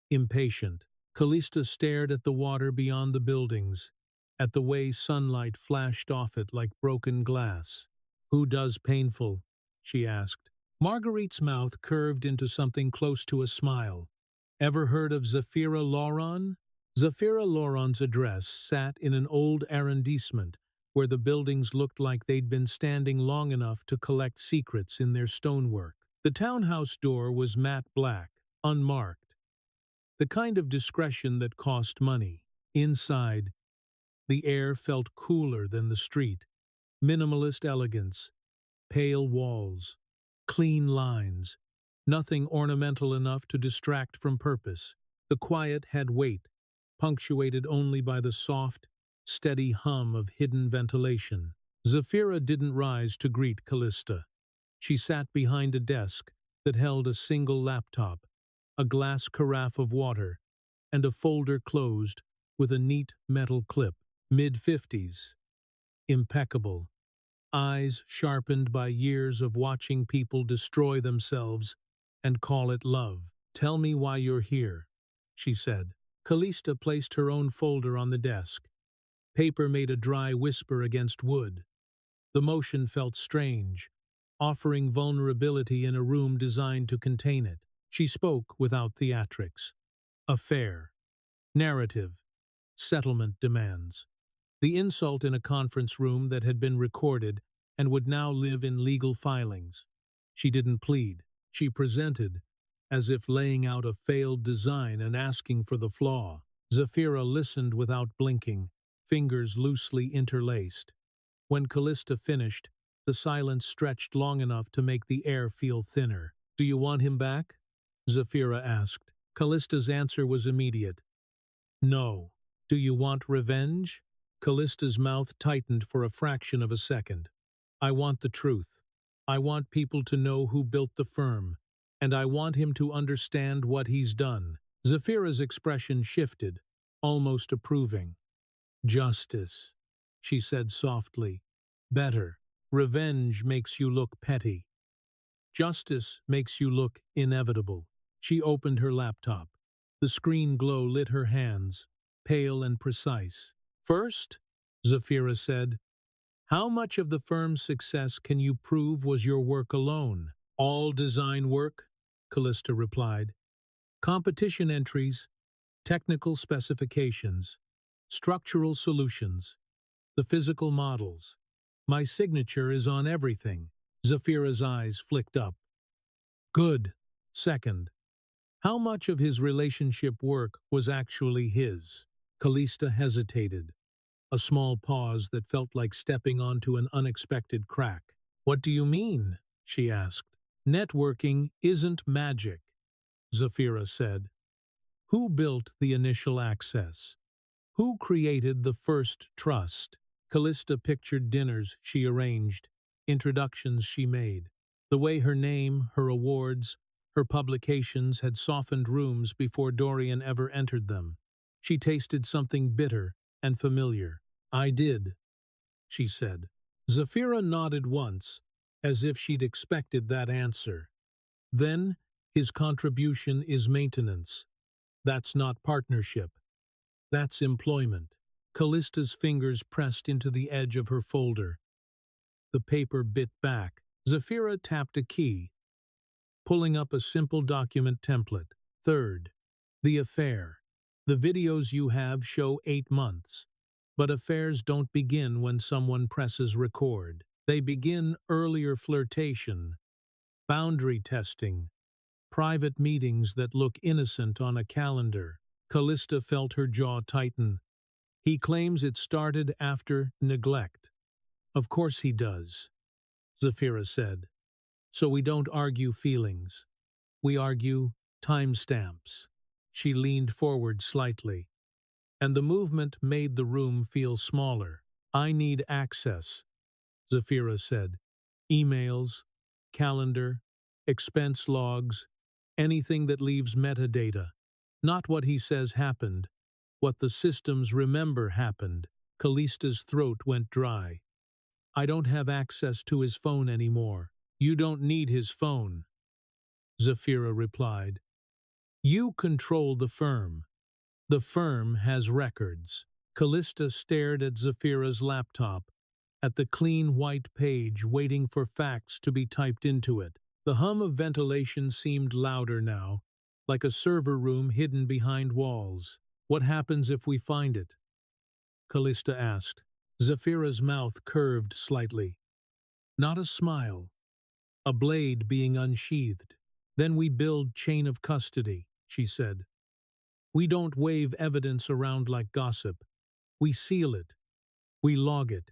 Impatient, Kalista stared at the water beyond the buildings, at the way sunlight flashed off it like broken glass. Who does painful? She asked. Marguerite's mouth curved into something close to a smile. Ever heard of Zafira Lauron? Zafira Lauron's address sat in an old arrondissement where the buildings looked like they'd been standing long enough to collect secrets in their stonework. The townhouse door was matte black, unmarked, the kind of discretion that cost money. Inside, the air felt cooler than the street. Minimalist elegance, pale walls, clean lines, nothing ornamental enough to distract from purpose. The quiet had weight, punctuated only by the soft, steady hum of hidden ventilation. Zafira didn't rise to greet Kalista. She sat behind a desk that held a single laptop, a glass carafe of water, and a folder closed with a neat metal clip. Mid-50s. Impeccable. Eyes sharpened by years of watching people destroy themselves and call it love. Tell me why you're here, she said. Kalista placed her own folder on the desk. Paper made a dry whisper against wood. The motion felt strange, offering vulnerability in a room designed to contain it. She spoke without theatrics. Affair. Narrative. Settlement demands. The insult in a conference room that had been recorded and would now live in legal filings. She didn't plead. She presented, as if laying out a failed design and asking for the flaw. Zafira listened without blinking, fingers loosely interlaced. When Kalista finished, the silence stretched long enough to make the air feel thinner. Do you want him back? Zafira asked. Kalista's answer was immediate. No. Do you want revenge? Kalista's mouth tightened for a fraction of a second. I want the truth. I want people to know who built the firm, and I want him to understand what he's done. Zafira's expression shifted, almost approving. Justice, she said softly. Better. Revenge makes you look petty. Justice makes you look inevitable. She opened her laptop. The screen glow lit her hands, pale and precise. First, Zafira said, how much of the firm's success can you prove was your work alone? All design work, Kalista replied. Competition entries, technical specifications, structural solutions, the physical models. My signature is on everything. Zafira's eyes flicked up. Good. Second, how much of his relationship work was actually his? Kalista hesitated, a small pause that felt like stepping onto an unexpected crack. What do you mean? She asked. Networking isn't magic, Zafira said. Who built the initial access? Who created the first trust? Kalista pictured dinners she arranged, introductions she made. The way her name, her awards, her publications had softened rooms before Dorian ever entered them. She tasted something bitter and familiar. I did, she said. Zafira nodded once, as if she'd expected that answer. Then, his contribution is maintenance. That's not partnership. That's employment. Kalista's fingers pressed into the edge of her folder. The paper bit back. Zafira tapped a key, pulling up a simple document template. Third, the affair. The videos you have show 8 months. But affairs don't begin when someone presses record. They begin earlier flirtation, boundary testing, private meetings that look innocent on a calendar. Kalista felt her jaw tighten. He claims it started after neglect. Of course he does, Zafira said. So we don't argue feelings. We argue timestamps. She leaned forward slightly, and the movement made the room feel smaller. I need access, Zafira said. Emails, calendar, expense logs, anything that leaves metadata. Not what he says happened, what the systems remember happened. Kalista's throat went dry. I don't have access to his phone anymore. You don't need his phone, Zafira replied. You control the firm. The firm has records. Kalista stared at Zafira's laptop, at the clean white page waiting for facts to be typed into it. The hum of ventilation seemed louder now, like a server room hidden behind walls. What happens if we find it? Kalista asked. Zafira's mouth curved slightly. Not a smile. A blade being unsheathed. Then we build chain of custody, she said. We don't wave evidence around like gossip. We seal it. We log it.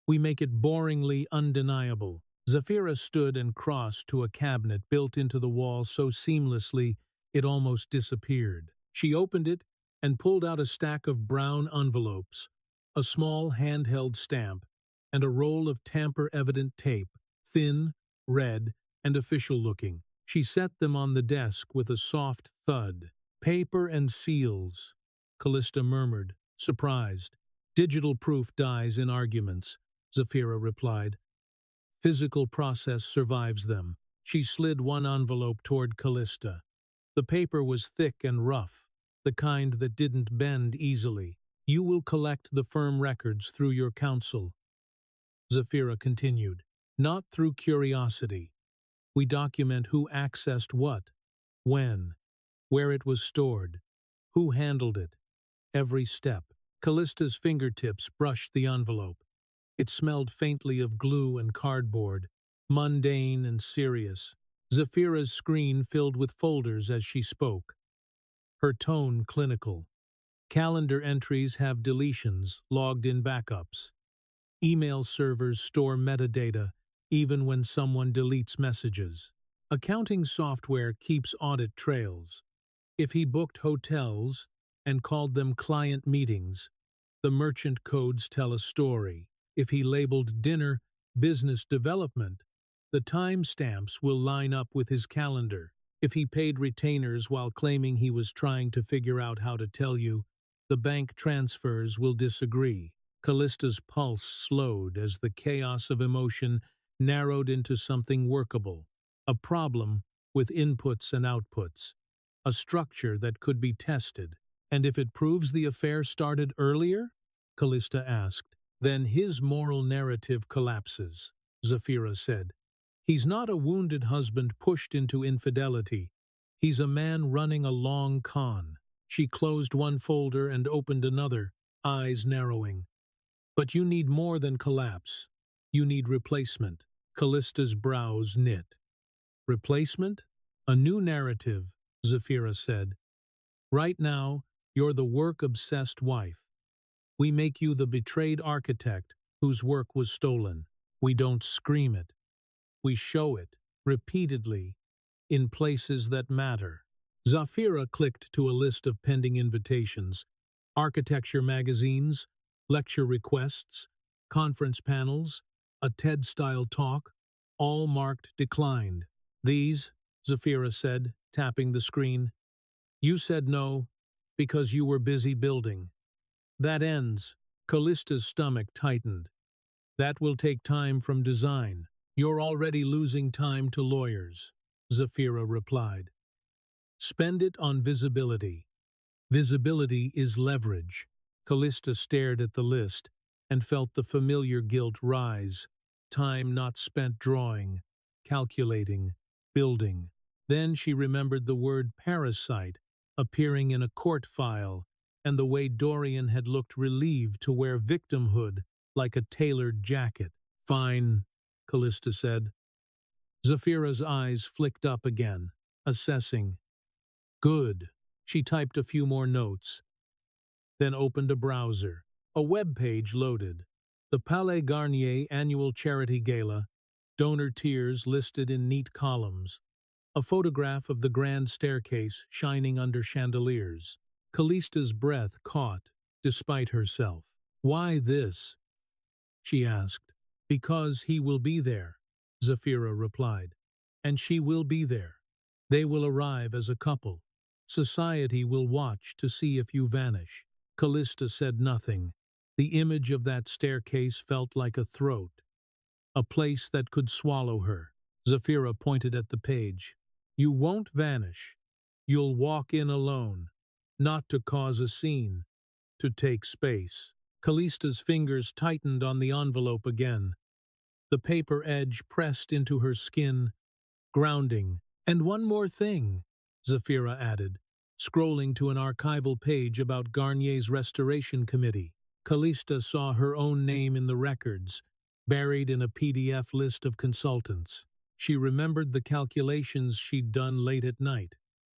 We make it boringly undeniable. Zafira stood and crossed to a cabinet built into the wall so seamlessly it almost disappeared. She opened it and pulled out a stack of brown envelopes, a small handheld stamp, and a roll of tamper-evident tape, thin, red, and official-looking. She set them on the desk with a soft thud. Paper and seals, Kalista murmured, surprised. Digital proof dies in arguments, Zafira replied. Physical process survives them. She slid one envelope toward Kalista. The paper was thick and rough, the kind that didn't bend easily. You will collect the firm records through your counsel, Zafira continued. Not through curiosity. We document who accessed what, when, where it was stored, who handled it, every step. Kalista's fingertips brushed the envelope. It smelled faintly of glue and cardboard, mundane and serious. Zafira's screen filled with folders as she spoke, her tone clinical. Calendar entries have deletions, logged in backups. Email servers store metadata, even when someone deletes messages. Accounting software keeps audit trails. If he booked hotels and called them client meetings, the merchant codes tell a story. If he labeled dinner business development, the timestamps will line up with his calendar. If he paid retainers while claiming he was trying to figure out how to tell you, the bank transfers will disagree. Kalista's pulse slowed as the chaos of emotion narrowed into something workable. A problem with inputs and outputs. A structure that could be tested. And if it proves the affair started earlier? Kalista asked. Then his moral narrative collapses, Zafira said. He's not a wounded husband pushed into infidelity. He's a man running a long con. She closed one folder and opened another, eyes narrowing. But you need more than collapse. You need replacement. Kalista's brows knit. Replacement? A new narrative, Zafira said. Right now, you're the work-obsessed wife. We make you the betrayed architect whose work was stolen. We don't scream it. We show it, repeatedly, in places that matter. Zafira clicked to a list of pending invitations. Architecture magazines, lecture requests, conference panels, a TED-style talk, all marked declined. These, Zafira said, tapping the screen. You said no, because you were busy building. That ends. Kalista's stomach tightened. That will take time from design. You're already losing time to lawyers, Zafira replied. Spend it on visibility. Visibility is leverage. Kalista stared at the list and felt the familiar guilt rise. Time not spent drawing, calculating, building. Then she remembered the word parasite appearing in a court file and the way Dorian had looked relieved to wear victimhood like a tailored jacket. Fine, Kalista said. Zafira's eyes flicked up again, assessing. Good. She typed a few more notes, then opened a browser. A web page loaded. The Palais Garnier Annual Charity Gala, donor tiers listed in neat columns. A photograph of the grand staircase shining under chandeliers. Kalista's breath caught, despite herself. Why this? She asked. Because he will be there, Zafira replied. And she will be there. They will arrive as a couple. Society will watch to see if you vanish. Kalista said nothing. The image of that staircase felt like a throat, a place that could swallow her. Zafira pointed at the page. You won't vanish. You'll walk in alone, not to cause a scene, to take space. Kalista's fingers tightened on the envelope again. The paper edge pressed into her skin, grounding. And one more thing, Zafira added, scrolling to an archival page about Garnier's restoration committee. Kalista saw her own name in the records, buried in a PDF list of consultants. She remembered the calculations she'd done late at night,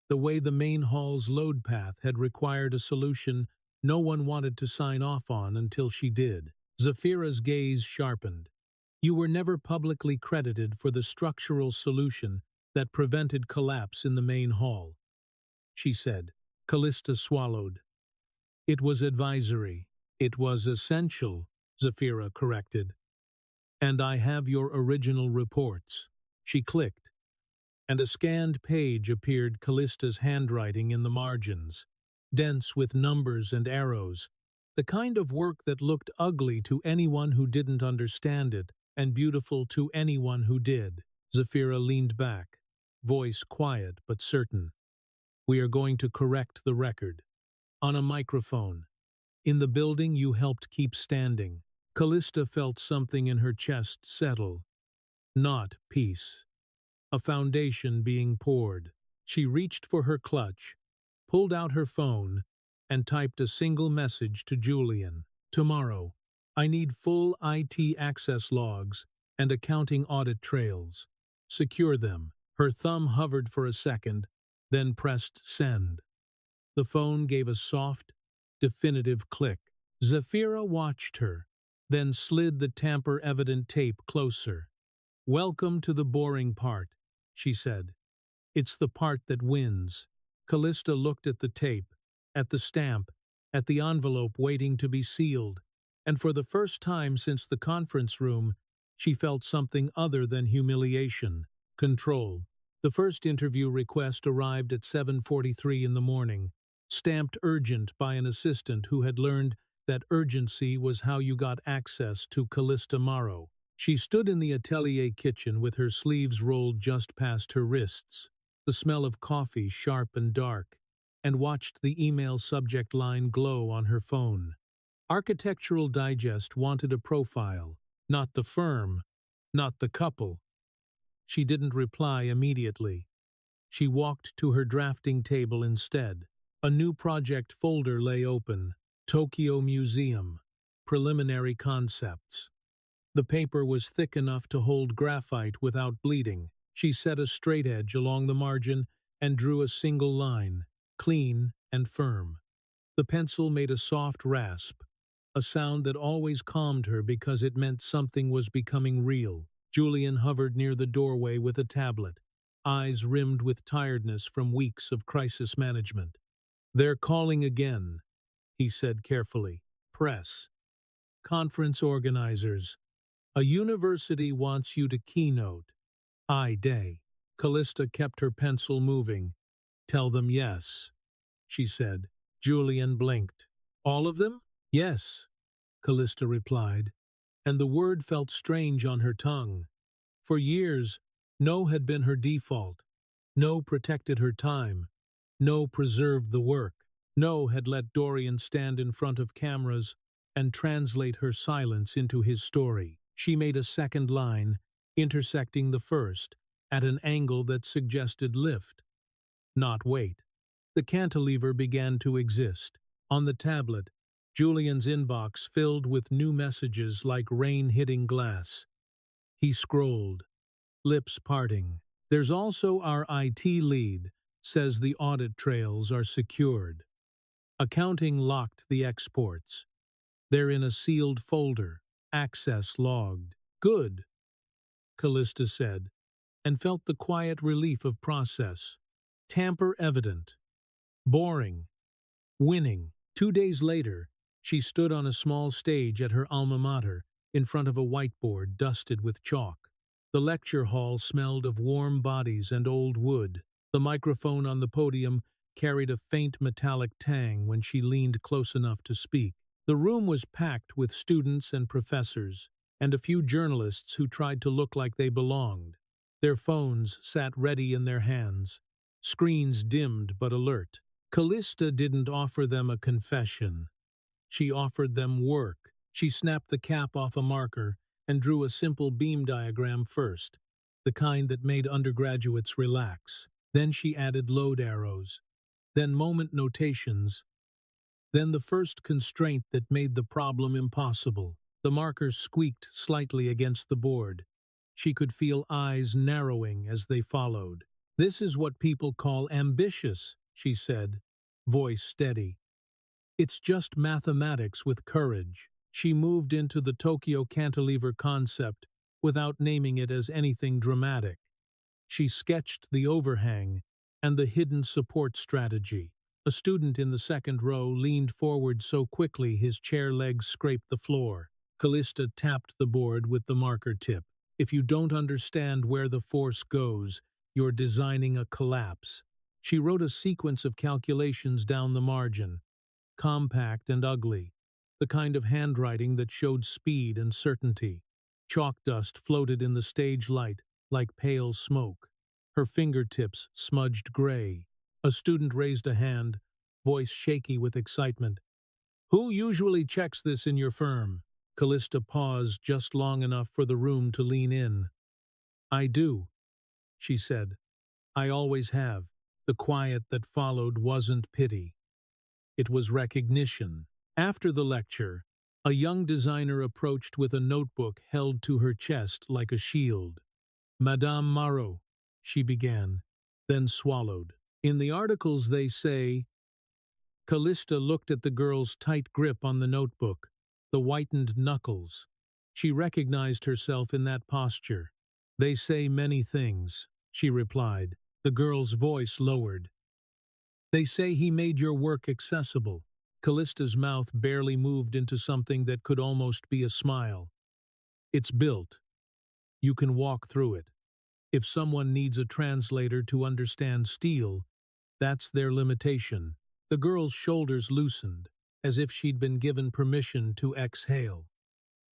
the way the main hall's load path had required a solution no one wanted to sign off on until she did. Zafira's gaze sharpened. You were never publicly credited for the structural solution that prevented collapse in the main hall, she said. Kalista swallowed. It was advisory. It was essential, Zafira corrected. And I have your original reports. She clicked, and a scanned page appeared, Kalista's handwriting in the margins, dense with numbers and arrows, the kind of work that looked ugly to anyone who didn't understand it, and beautiful to anyone who did. Zafira leaned back, voice quiet but certain. We are going to correct the record. On a microphone. In the building you helped keep standing. Kalista felt something in her chest settle. Not peace. A foundation being poured. She reached for her clutch, pulled out her phone, and typed a single message to Julian. Tomorrow, I need full IT access logs and accounting audit trails. Secure them. Her thumb hovered for a second, then pressed send. The phone gave a soft, definitive click. Zafira watched her, then slid the tamper-evident tape closer. Welcome to the boring part, she said. It's the part that wins. Kalista looked at the tape, at the stamp, at the envelope waiting to be sealed, and for the first time since the conference room, she felt something other than humiliation. Control. The first interview request arrived at 7:43 in the morning, stamped urgent by an assistant who had learned that urgency was how you got access to Kalista Maro. She stood in the atelier kitchen with her sleeves rolled just past her wrists, the smell of coffee sharp and dark, and watched the email subject line glow on her phone. Architectural Digest wanted a profile, not the firm, not the couple. She didn't reply immediately. She walked to her drafting table instead. A new project folder lay open. Tokyo Museum. Preliminary Concepts. The paper was thick enough to hold graphite without bleeding. She set a straight edge along the margin and drew a single line, clean and firm. The pencil made a soft rasp, a sound that always calmed her because it meant something was becoming real. Julian hovered near the doorway with a tablet, eyes rimmed with tiredness from weeks of crisis management. They're calling again, he said carefully. Press. Conference organizers. A university wants you to keynote. Day. Kalista kept her pencil moving. Tell them yes, she said. Julian blinked. All of them? Yes, Kalista replied, and the word felt strange on her tongue. For years, no had been her default. No protected her time. No preserved the work. No had let Dorian stand in front of cameras and translate her silence into his story. She made a second line, intersecting the first, at an angle that suggested lift, not weight. The cantilever began to exist. On the tablet, Julian's inbox filled with new messages like rain hitting glass. He scrolled, lips parting. There's also our IT lead, says the audit trails are secured. Accounting locked the exports. They're in a sealed folder, access logged. Good, Kalista said, and felt the quiet relief of process. Tamper evident. Boring. Winning. 2 days later, she stood on a small stage at her alma mater, in front of a whiteboard dusted with chalk. The lecture hall smelled of warm bodies and old wood. The microphone on the podium carried a faint metallic tang when she leaned close enough to speak. The room was packed with students and professors, and a few journalists who tried to look like they belonged. Their phones sat ready in their hands, screens dimmed but alert. Kalista didn't offer them a confession. She offered them work. She snapped the cap off a marker and drew a simple beam diagram first, the kind that made undergraduates relax. Then she added load arrows, then moment notations, then the first constraint that made the problem impossible. The marker squeaked slightly against the board. She could feel eyes narrowing as they followed. "This is what people call ambitious," she said, voice steady. "It's just mathematics with courage." She moved into the Tokyo cantilever concept without naming it as anything dramatic. She sketched the overhang and the hidden support strategy. A student in the second row leaned forward so quickly his chair legs scraped the floor. Kalista tapped the board with the marker tip. "If you don't understand where the force goes, you're designing a collapse." She wrote a sequence of calculations down the margin, compact and ugly, the kind of handwriting that showed speed and certainty. Chalk dust floated in the stage light like pale smoke. Her fingertips smudged gray. A student raised a hand, voice shaky with excitement. "Who usually checks this in your firm?" Kalista paused just long enough for the room to lean in. "I do," she said. "I always have." The quiet that followed wasn't pity. It was recognition. After the lecture, a young designer approached with a notebook held to her chest like a shield. "Madame Maro," she began, then swallowed. "In the articles they say—" Kalista looked at the girl's tight grip on the notebook, the whitened knuckles. She recognized herself in that posture. "They say many things," she replied. The girl's voice lowered. "They say he made your work accessible." Callista's mouth barely moved into something that could almost be a smile. "It's built. You can walk through it. If someone needs a translator to understand steel, that's their limitation." The girl's shoulders loosened, as if she'd been given permission to exhale.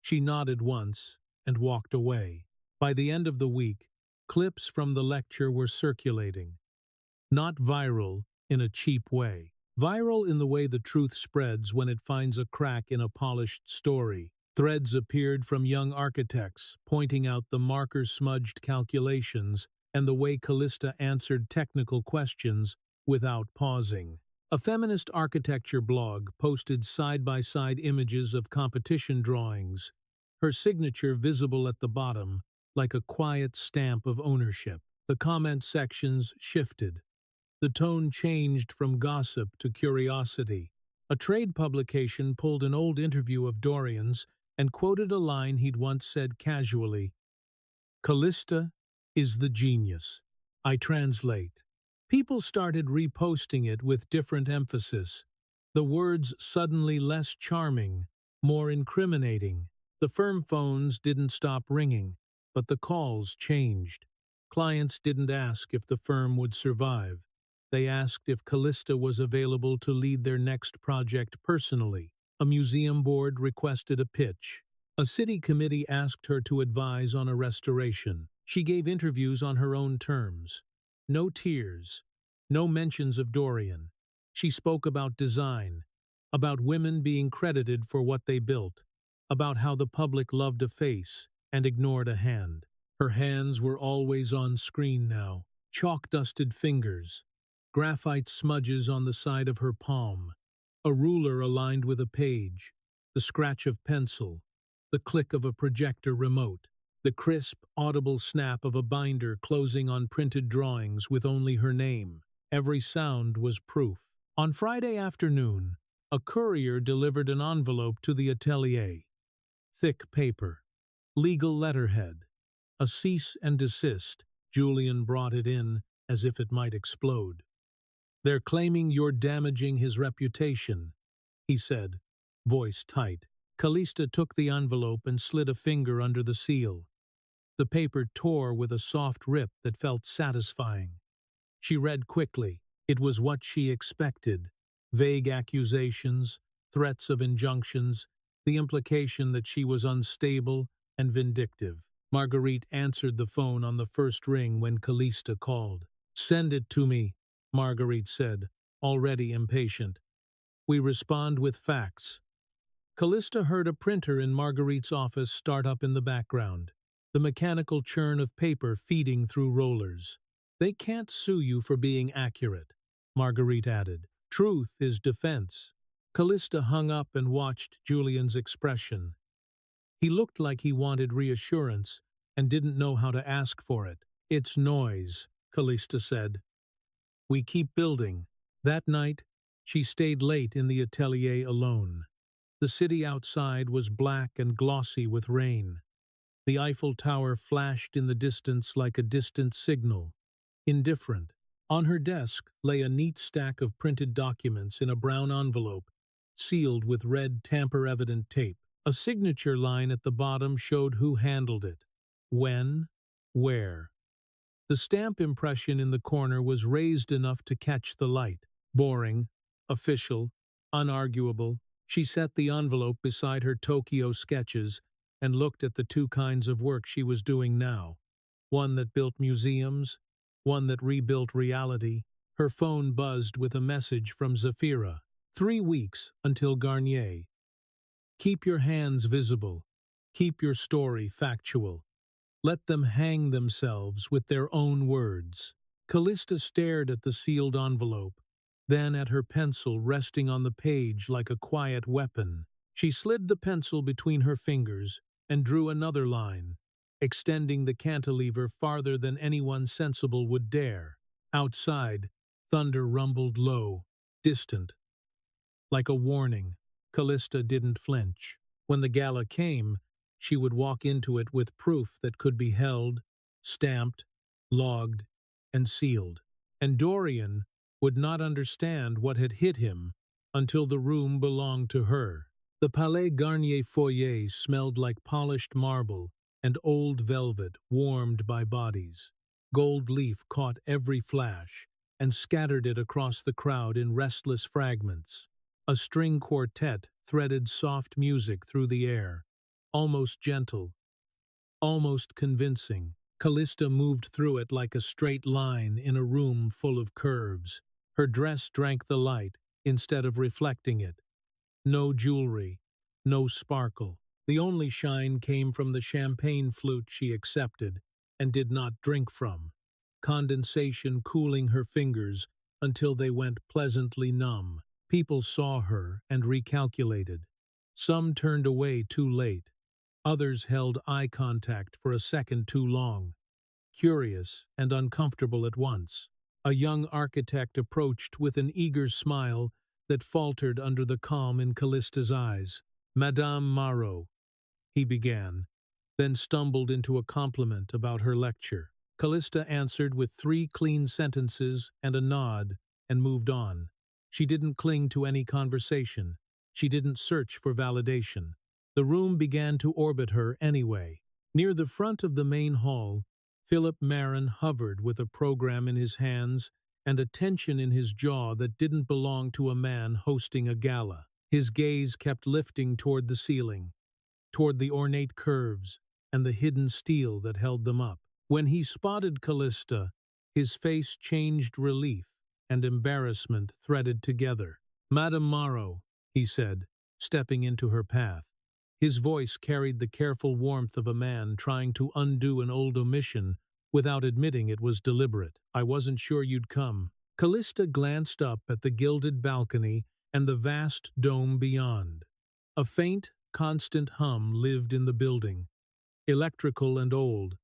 She nodded once and walked away. By the end of the week, clips from the lecture were circulating. Not viral in a cheap way. Viral in the way the truth spreads when it finds a crack in a polished story. Threads appeared from young architects, pointing out the marker-smudged calculations and the way Kalista answered technical questions without pausing. A feminist architecture blog posted side-by-side images of competition drawings, her signature visible at the bottom, like a quiet stamp of ownership. The comment sections shifted. The tone changed from gossip to curiosity. A trade publication pulled an old interview of Dorian's and quoted a line he'd once said casually, "Kalista is the genius. I translate." People started reposting it with different emphasis. The words suddenly less charming, more incriminating. The firm phones didn't stop ringing, but the calls changed. Clients didn't ask if the firm would survive. They asked if Kalista was available to lead their next project personally. A museum board requested a pitch. A city committee asked her to advise on a restoration. She gave interviews on her own terms. No tears, no mentions of Dorian. She spoke about design, about women being credited for what they built, about how the public loved a face and ignored a hand. Her hands were always on screen now, chalk-dusted fingers, graphite smudges on the side of her palm, a ruler aligned with a page, the scratch of pencil, the click of a projector remote, the crisp, audible snap of a binder closing on printed drawings with only her name. Every sound was proof. On Friday afternoon, a courier delivered an envelope to the atelier. Thick paper, legal letterhead, a cease and desist. Julian brought it in as if it might explode. "They're claiming you're damaging his reputation," he said, voice tight. Kalista took the envelope and slid a finger under the seal. The paper tore with a soft rip that felt satisfying. She read quickly. It was what she expected. Vague accusations, threats of injunctions, the implication that she was unstable and vindictive. Marguerite answered the phone on the first ring when Kalista called. "Send it to me," Marguerite said, already impatient. "We respond with facts." Kalista heard a printer in Marguerite's office start up in the background, the mechanical churn of paper feeding through rollers. "They can't sue you for being accurate," Marguerite added. "Truth is defense." Kalista hung up and watched Julian's expression. He looked like he wanted reassurance and didn't know how to ask for it. "It's noise," Kalista said. "We keep building." That night, she stayed late in the atelier alone. The city outside was black and glossy with rain. The Eiffel Tower flashed in the distance like a distant signal. Indifferent. On her desk lay a neat stack of printed documents in a brown envelope, sealed with red tamper-evident tape. A signature line at the bottom showed who handled it, when, where. The stamp impression in the corner was raised enough to catch the light. Boring, official, unarguable. She set the envelope beside her Tokyo sketches and looked at the two kinds of work she was doing now. One that built museums, one that rebuilt reality. Her phone buzzed with a message from Zafira. 3 weeks until Garnier. Keep your hands visible. Keep your story factual. Let them hang themselves with their own words. Kalista stared at the sealed envelope, then at her pencil resting on the page like a quiet weapon. She slid the pencil between her fingers and drew another line, extending the cantilever farther than anyone sensible would dare. Outside, thunder rumbled low, distant. Like a warning, Kalista didn't flinch. When the gala came, she would walk into it with proof that could be held, stamped, logged, and sealed. And Dorian would not understand what had hit him until the room belonged to her. The Palais Garnier foyer smelled like polished marble and old velvet warmed by bodies. Gold leaf caught every flash and scattered it across the crowd in restless fragments. A string quartet threaded soft music through the air, almost gentle, almost convincing. Kalista moved through it like a straight line in a room full of curves. Her dress drank the light instead of reflecting it. No jewelry, no sparkle. The only shine came from the champagne flute she accepted and did not drink from, condensation cooling her fingers until they went pleasantly numb. People saw her and recalculated. Some turned away too late. Others held eye contact for a second too long, curious and uncomfortable at once. A young architect approached with an eager smile that faltered under the calm in Kalista's eyes. "Madame Maro," he began, then stumbled into a compliment about her lecture. Kalista answered with 3 clean sentences and a nod and moved on. She didn't cling to any conversation. She didn't search for validation. The room began to orbit her anyway. Near the front of the main hall, Philip Marin hovered with a program in his hands and a tension in his jaw that didn't belong to a man hosting a gala. His gaze kept lifting toward the ceiling, toward the ornate curves and the hidden steel that held them up. When he spotted Kalista, his face changed relief and embarrassment threaded together. "Madame Maro," he said, stepping into her path. His voice carried the careful warmth of a man trying to undo an old omission without admitting it was deliberate. "I wasn't sure you'd come." Kalista glanced up at the gilded balcony and the vast dome beyond. A faint, constant hum lived in the building, electrical and old,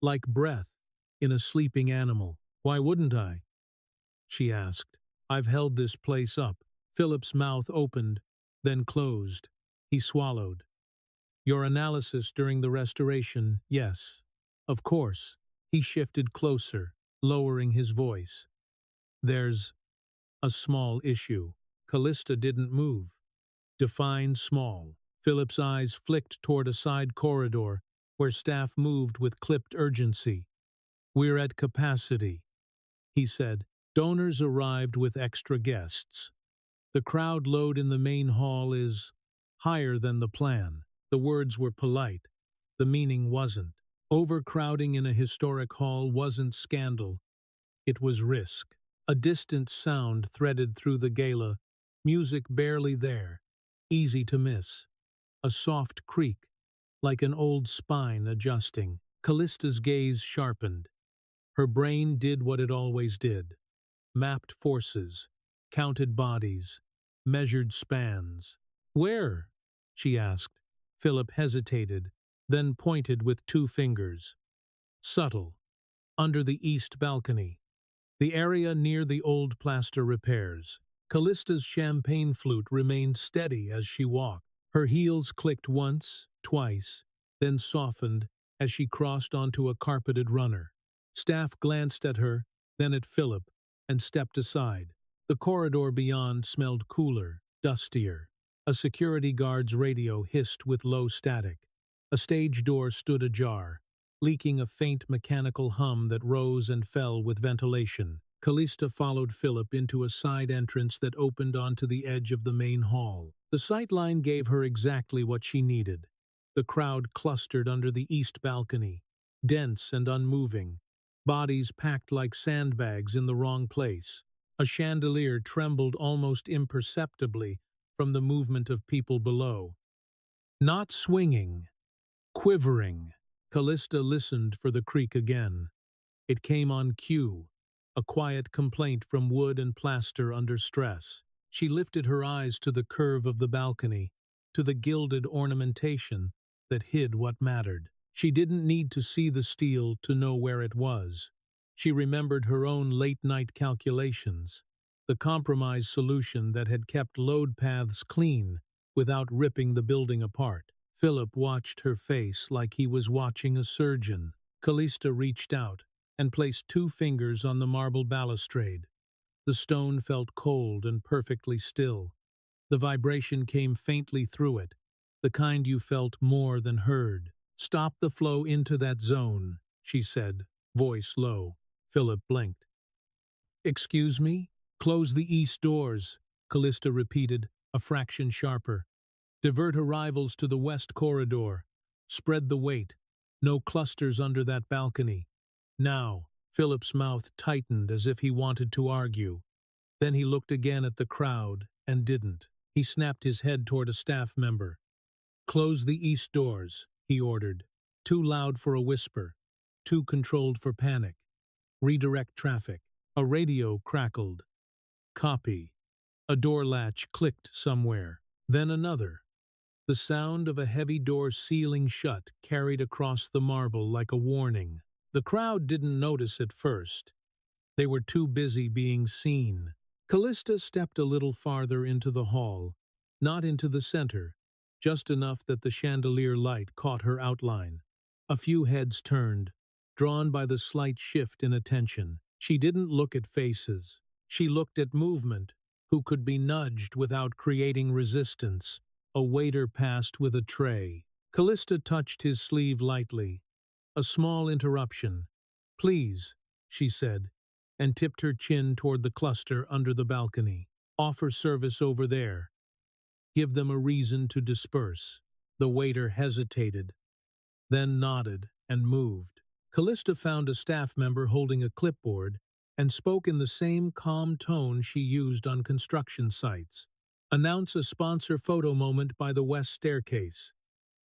like breath in a sleeping animal. "Why wouldn't I?" she asked. "I've held this place up." Philip's mouth opened, then closed. He swallowed. "Your analysis during the restoration, yes. Of course." He shifted closer, lowering his voice. "There's a small issue." Kalista didn't move. Define small. Philip's eyes flicked toward a side corridor where staff moved with clipped urgency. "We're at capacity," he said. "Donors arrived with extra guests. The crowd load in the main hall is higher than the plan." The words were polite. The meaning wasn't. Overcrowding in a historic hall wasn't scandal. It was risk. A distant sound threaded through the gala, music barely there, easy to miss. A soft creak, like an old spine adjusting. Kallista's gaze sharpened. Her brain did what it always did. Mapped forces, counted bodies, measured spans. "Where?" she asked. Philip hesitated, then pointed with two fingers. "Subtle. Under the east balcony. The area near the old plaster repairs." Callista's champagne flute remained steady as she walked. Her heels clicked once, twice, then softened as she crossed onto a carpeted runner. Staff glanced at her, then at Philip, and stepped aside. The corridor beyond smelled cooler, dustier. A security guard's radio hissed with low static. A stage door stood ajar, leaking a faint mechanical hum that rose and fell with ventilation. Kalista followed Philip into a side entrance that opened onto the edge of the main hall. The sightline gave her exactly what she needed. The crowd clustered under the east balcony, dense and unmoving, bodies packed like sandbags in the wrong place. A chandelier trembled almost imperceptibly from the movement of people below. Not swinging, quivering. Kalista listened for the creak again. It came on cue, a quiet complaint from wood and plaster under stress. She lifted her eyes to the curve of the balcony, to the gilded ornamentation that hid what mattered. She didn't need to see the steel to know where it was. She remembered her own late-night calculations, the compromise solution that had kept load paths clean without ripping the building apart. Philip watched her face like he was watching a surgeon. Kalista reached out and placed two fingers on the marble balustrade. The stone felt cold and perfectly still. The vibration came faintly through it, the kind you felt more than heard. "Stop the flow into that zone," she said, voice low. Philip blinked. "Excuse me?" "Close the east doors," Kalista repeated, a fraction sharper. "Divert arrivals to the west corridor. Spread the weight. No clusters under that balcony. Now." Philip's mouth tightened as if he wanted to argue. Then he looked again at the crowd and didn't. He snapped his head toward a staff member. "Close the east doors," he ordered. Too loud for a whisper. Too controlled for panic. "Redirect traffic." A radio crackled. "Copy." A door latch clicked somewhere. Then another. The sound of a heavy door sealing shut carried across the marble like a warning. The crowd didn't notice at first. They were too busy being seen. Kalista stepped a little farther into the hall, not into the center, just enough that the chandelier light caught her outline. A few heads turned, drawn by the slight shift in attention. She didn't look at faces. She looked at movement, who could be nudged without creating resistance. A waiter passed with a tray. Kalista touched his sleeve lightly. A small interruption. "Please," she said, and tipped her chin toward the cluster under the balcony. "Offer service over there. Give them a reason to disperse." The waiter hesitated, then nodded and moved. Kalista found a staff member holding a clipboard and spoke in the same calm tone she used on construction sites. "Announce a sponsor photo moment by the west staircase.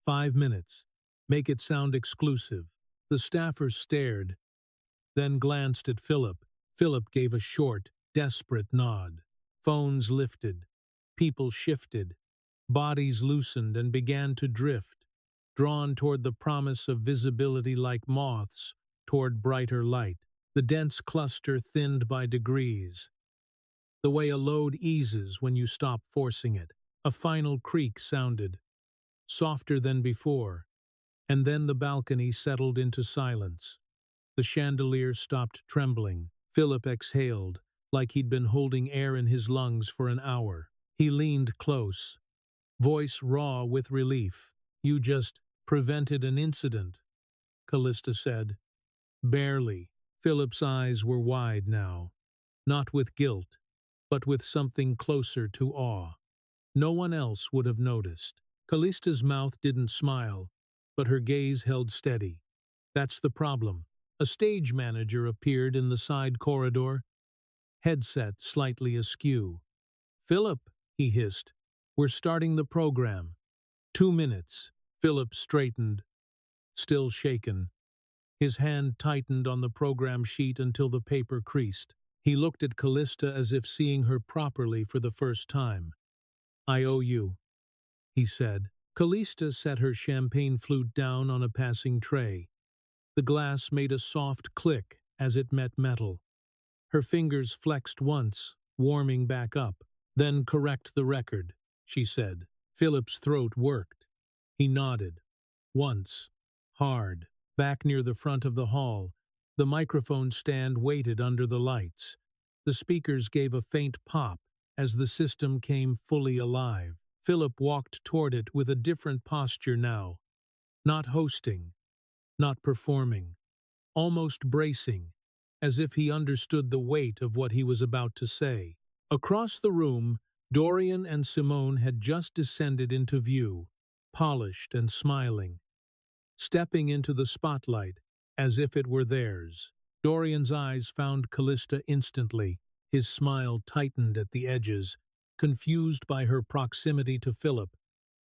5 minutes. Make it sound exclusive." The staffer stared, then glanced at Philip. Philip gave a short, desperate nod. Phones lifted. People shifted. Bodies loosened and began to drift, drawn toward the promise of visibility like moths toward brighter light. The dense cluster thinned by degrees, the way a load eases when you stop forcing it. A final creak sounded, softer than before, and then the balcony settled into silence. The chandelier stopped trembling. Philip exhaled, like he'd been holding air in his lungs for an hour. He leaned close. voice raw with relief. "You just prevented an incident," Kalista said. "Barely." Philip's eyes were wide now, not with guilt, but with something closer to awe. No one else would have noticed. Kalista's mouth didn't smile, but her gaze held steady. "That's the problem." A stage manager appeared in the side corridor, headset slightly askew. "Philip," he hissed, "we're starting the program." 2 minutes. Philip straightened, still shaken. His hand tightened on the program sheet until the paper creased. He looked at Kalista as if seeing her properly for the first time. "I owe you," he said. Kalista set her champagne flute down on a passing tray. The glass made a soft click as it met metal. Her fingers flexed once, warming back up. "Then correct the record," she said. Philip's throat worked. He nodded. Once. Hard. Back near the front of the hall, the microphone stand waited under the lights. The speakers gave a faint pop as the system came fully alive. Philip walked toward it with a different posture now. Not hosting, not performing, almost bracing, as if he understood the weight of what he was about to say. Across the room, Dorian and Simone had just descended into view, polished and smiling, stepping into the spotlight as if it were theirs. Dorian's eyes found Kalista instantly. His smile tightened at the edges, confused by her proximity to Philip,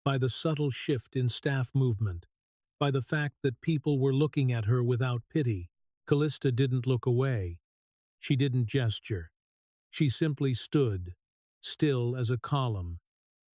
by the subtle shift in staff movement, by the fact that people were looking at her without pity. Kalista didn't look away. She didn't gesture. She simply stood, still as a column,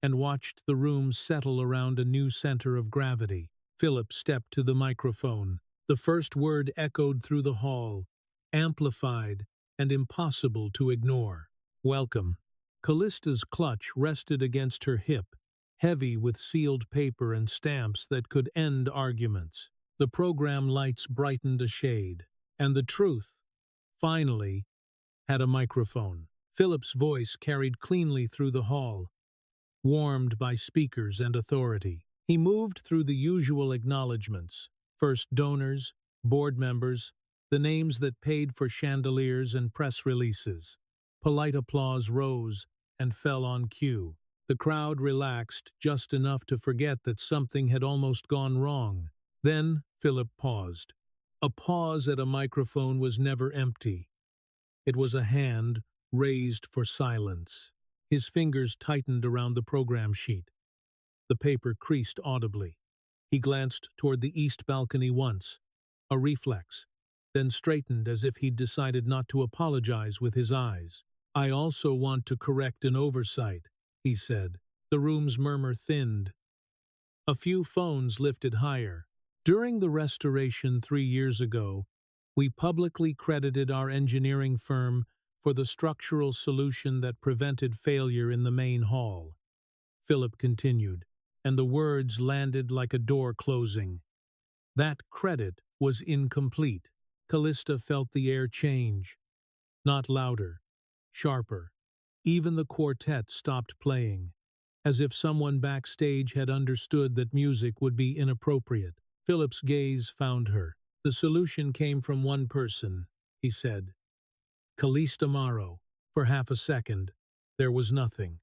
and watched the room settle around a new center of gravity. Philip stepped to the microphone. The first word echoed through the hall, amplified and impossible to ignore. "Welcome." Kallista's clutch rested against her hip, heavy with sealed paper and stamps that could end arguments. The program lights brightened a shade, and the truth, finally, had a microphone. Philip's voice carried cleanly through the hall, warmed by speakers and authority. He moved through the usual acknowledgments, first donors, board members, the names that paid for chandeliers and press releases. Polite applause rose and fell on cue. The crowd relaxed just enough to forget that something had almost gone wrong. Then Philip paused. A pause at a microphone was never empty. It was a hand raised for silence. His fingers tightened around the program sheet. The paper creased audibly. He glanced toward the east balcony once, a reflex, then straightened as if he'd decided not to apologize with his eyes. "I also want to correct an oversight," he said. The room's murmur thinned. A few phones lifted higher. "During the restoration 3 years ago, we publicly credited our engineering firm for the structural solution that prevented failure in the main hall," Philip continued, and the words landed like a door closing. That credit was incomplete. Kalista felt the air change. Not louder, sharper. Even the quartet stopped playing, as if someone backstage had understood that music would be inappropriate. Philip's gaze found her. "The solution came from one person," he said. "Kalista Maro." For half a second, there was nothing.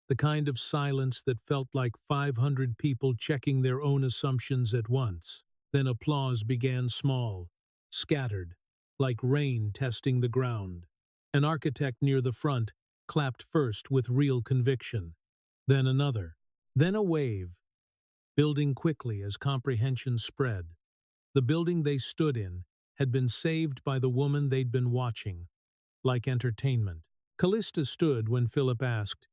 The kind of silence that felt like 500 people checking their own assumptions at once. Then applause began small, scattered, like rain testing the ground. An architect near the front clapped first with real conviction. Then another. Then a wave, building quickly as comprehension spread. The building they stood in had been saved by the woman they'd been watching, like entertainment. Kalista stood when Philip asked.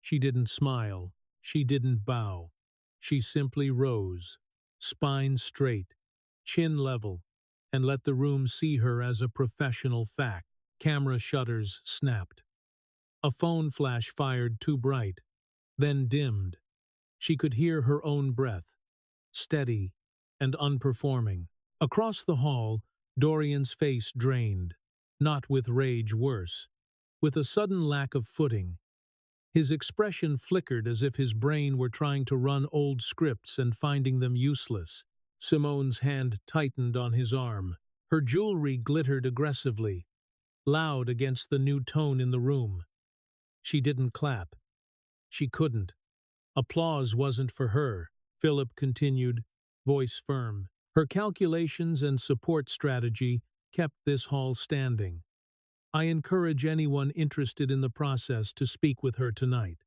She didn't smile, she didn't bow. She simply rose, spine straight, chin level, and let the room see her as a professional fact. Camera shutters snapped. A phone flash fired too bright, then dimmed. She could hear her own breath, steady and unperforming. Across the hall, Dorian's face drained, not with rage worse, with a sudden lack of footing. His expression flickered as if his brain were trying to run old scripts and finding them useless. Simone's hand tightened on his arm. Her jewelry glittered aggressively, loud against the new tone in the room. She didn't clap. She couldn't. Applause wasn't for her, Philip continued, voice firm. Her calculations and support strategy kept this hall standing. I encourage anyone interested in the process to speak with her tonight.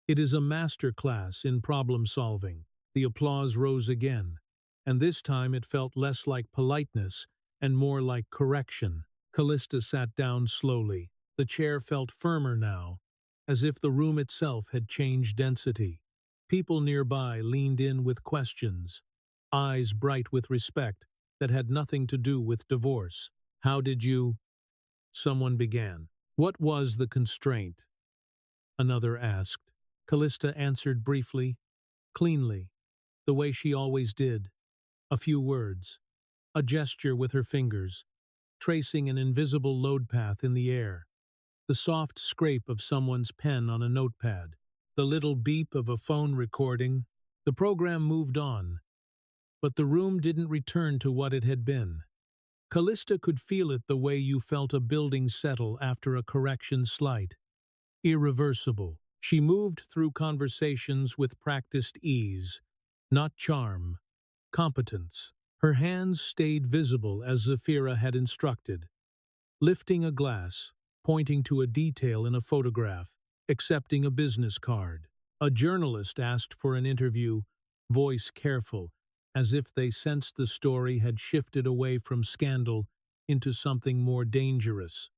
It is a master class in problem solving. The applause rose again, and this time it felt less like politeness and more like correction. Kalista sat down slowly. The chair felt firmer now, as if the room itself had changed density. People nearby leaned in with questions, eyes bright with respect that had nothing to do with divorce. How did you? Someone began. What was the constraint? Another asked. Kalista answered briefly, cleanly, the way she always did. A few words, a gesture with her fingers, tracing an invisible load path in the air, the soft scrape of someone's pen on a notepad, the little beep of a phone recording. The program moved on, but the room didn't return to what it had been. Kalista could feel it the way you felt a building settle after a correction slight. Irreversible. She moved through conversations with practiced ease, not charm, competence. Her hands stayed visible as Zafira had instructed, lifting a glass, pointing to a detail in a photograph, accepting a business card. A journalist asked for an interview, voice careful, as if they sensed the story had shifted away from scandal into something more dangerous.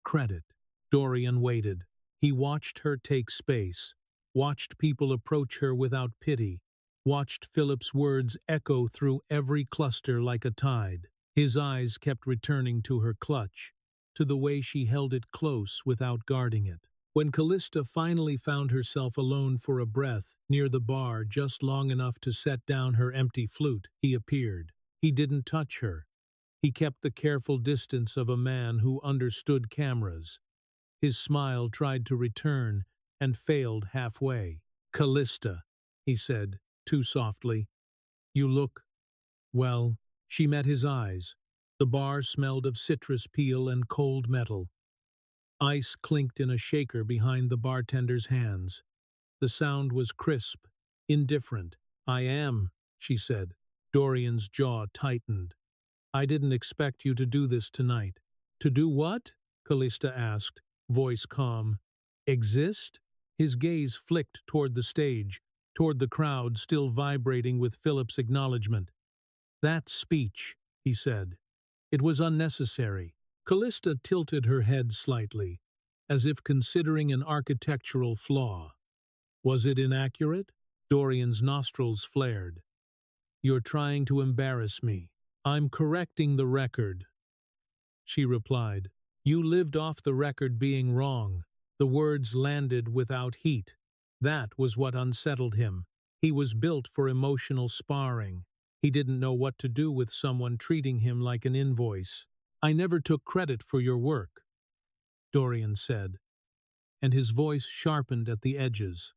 Credit. Dorian waited. He watched her take space, watched people approach her without pity, watched Philip's words echo through every cluster like a tide. His eyes kept returning to her clutch, to the way she held it close without guarding it. When Kalista finally found herself alone for a breath, near the bar just long enough to set down her empty flute, he appeared. He didn't touch her. He kept the careful distance of a man who understood cameras. His smile tried to return and failed halfway. Kalista, he said, too softly. You look, well. She met his eyes. The bar smelled of citrus peel and cold metal. Ice clinked in a shaker behind the bartender's hands. The sound was crisp, indifferent. I am, she said. Dorian's jaw tightened. I didn't expect you to do this tonight. To do what? Kalista asked, voice calm. Exist? His gaze flicked toward the stage, toward the crowd still vibrating with Philip's acknowledgement. That speech, he said. It was unnecessary. Kalista tilted her head slightly, as if considering an architectural flaw. Was it inaccurate? Dorian's nostrils flared. You're trying to embarrass me. I'm correcting the record, she replied. You lived off the record being wrong. The words landed without heat. That was what unsettled him. He was built for emotional sparring. He didn't know what to do with someone treating him like an invoice. I never took credit for your work, Dorian said, and his voice sharpened at the edges.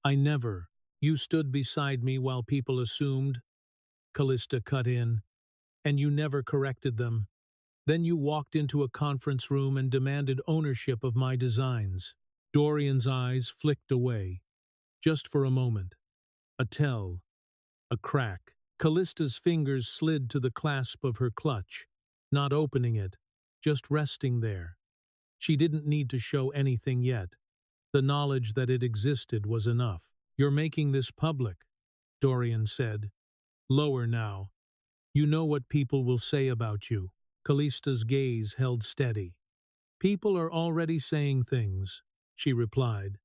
I never. You stood beside me while people assumed, Kalista cut in, and you never corrected them. Then you walked into a conference room and demanded ownership of my designs. Dorian's eyes flicked away, just for a moment. A tell, a crack. Kallista's fingers slid to the clasp of her clutch, not opening it, just resting there. She didn't need to show anything yet. The knowledge that it existed was enough. You're making this public, Dorian said. Lower now. You know what people will say about you. Kallista's gaze held steady. People are already saying things, she replied.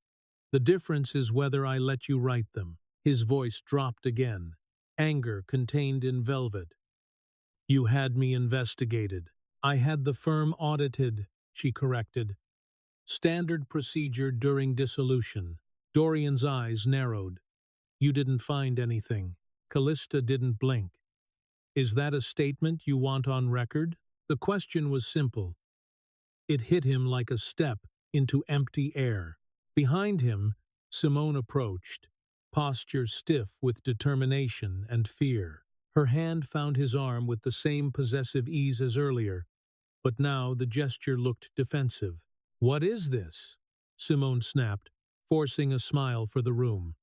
The difference is whether I let you write them. His voice dropped again, anger contained in velvet. You had me investigated. I had the firm audited, she corrected. Standard procedure during dissolution. Dorian's eyes narrowed. You didn't find anything. Kalista didn't blink. Is that a statement you want on record? The question was simple. It hit him like a step into empty air. Behind him, Simone approached, posture stiff with determination and fear. Her hand found his arm with the same possessive ease as earlier, but now the gesture looked defensive. "What is this?" Simone snapped, forcing a smile for the room.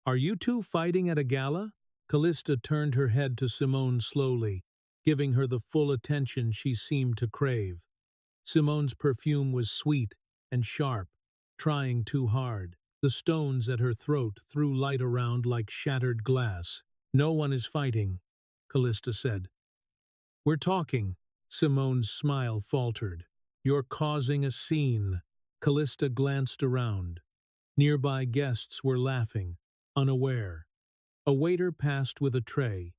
"Are you two fighting at a gala?" Kalista turned her head to Simone slowly, giving her the full attention she seemed to crave. Simone's perfume was sweet and sharp, trying too hard. The stones at her throat threw light around like shattered glass. "No one is fighting," Kalista said. "We're talking." Simone's smile faltered. "You're causing a scene." Kalista glanced around. Nearby guests were laughing, unaware. A waiter passed with a tray.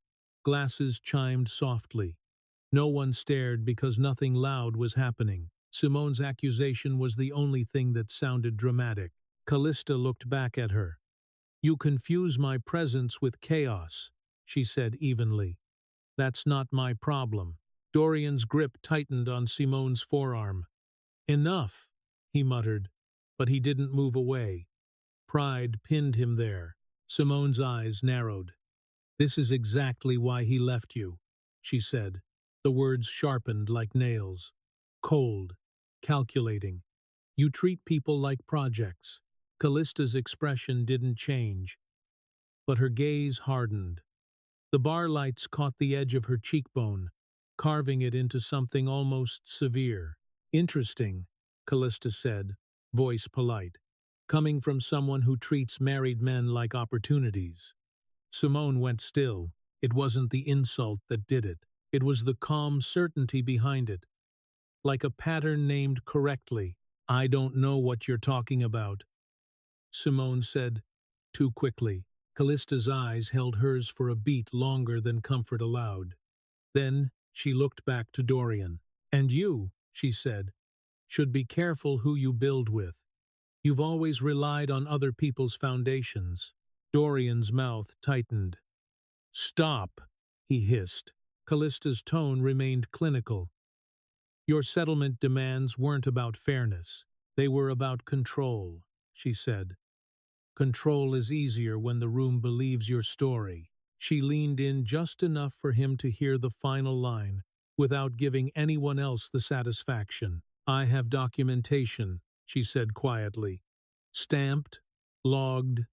Glasses chimed softly. No one stared because nothing loud was happening. Simone's accusation was the only thing that sounded dramatic. Kalista looked back at her. "You confuse my presence with chaos," she said evenly. "That's not my problem." Dorian's grip tightened on Simone's forearm. "Enough," he muttered, but he didn't move away. Pride pinned him there. Simone's eyes narrowed. "This is exactly why he left you," she said. The words sharpened like nails. "Cold, calculating. You treat people like projects." Callista's expression didn't change, but her gaze hardened. The bar lights caught the edge of her cheekbone, carving it into something almost severe. "Interesting," Kalista said, voice polite, "coming from someone who treats married men like opportunities." Simone went still. It wasn't the insult that did it. It was the calm certainty behind it. Like a pattern named correctly. "I don't know what you're talking about," Simone said, too quickly. Callista's eyes held hers for a beat longer than comfort allowed. Then she looked back to Dorian. "And you," she said, "should be careful who you build with. You've always relied on other people's foundations." Dorian's mouth tightened. "Stop," he hissed. Callista's tone remained clinical. "Your settlement demands weren't about fairness. They were about control," she said. "Control is easier when the room believes your story." She leaned in just enough for him to hear the final line, without giving anyone else the satisfaction. "I have documentation," she said quietly. "Stamped, logged,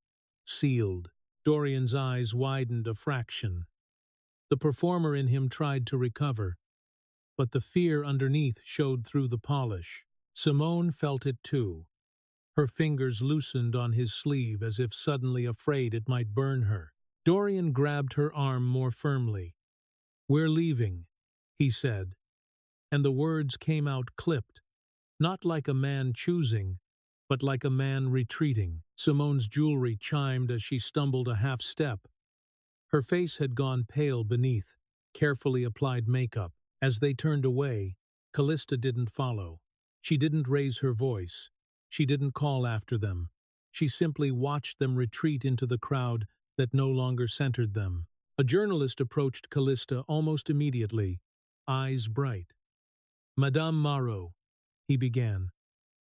sealed." Dorian's eyes widened a fraction. The performer in him tried to recover, but the fear underneath showed through the polish. Simone felt it too. Her fingers loosened on his sleeve as if suddenly afraid it might burn her. Dorian grabbed her arm more firmly. "We're leaving," he said, and the words came out clipped, not like a man choosing, but like a man retreating. Simone's jewelry chimed as she stumbled a half step. Her face had gone pale beneath carefully applied makeup. As they turned away, Kalista didn't follow. She didn't raise her voice. She didn't call after them. She simply watched them retreat into the crowd that no longer centered them. A journalist approached Kalista almost immediately, eyes bright. "Madame Maro," he began,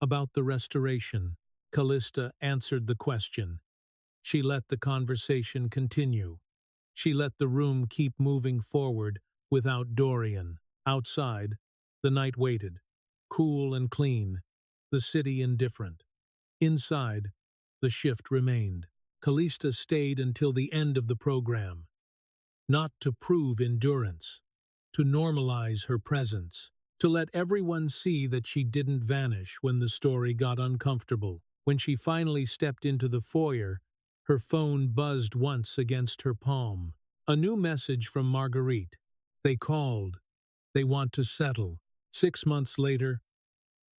"about the restoration." Kalista answered the question. She let the conversation continue. She let the room keep moving forward without Dorian. Outside, the night waited, cool and clean, the city indifferent. Inside, the shift remained. Kalista stayed until the end of the program, not to prove endurance, to normalize her presence, to let everyone see that she didn't vanish when the story got uncomfortable. When she finally stepped into the foyer, her phone buzzed once against her palm. A new message from Marguerite. They called. They want to settle. 6 months later,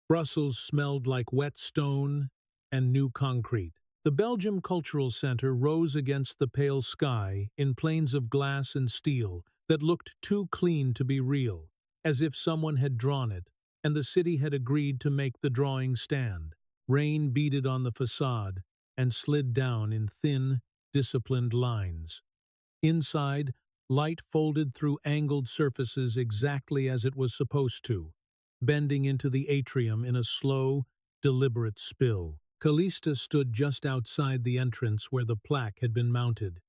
Brussels smelled like wet stone and new concrete. The Belgium Cultural Center rose against the pale sky in plains of glass and steel that looked too clean to be real, as if someone had drawn it, and the city had agreed to make the drawing stand. Rain beaded on the facade and slid down in thin, disciplined lines. Inside, light folded through angled surfaces exactly as it was supposed to, bending into the atrium in a slow, deliberate spill. Kalista stood just outside the entrance where the plaque had been mounted.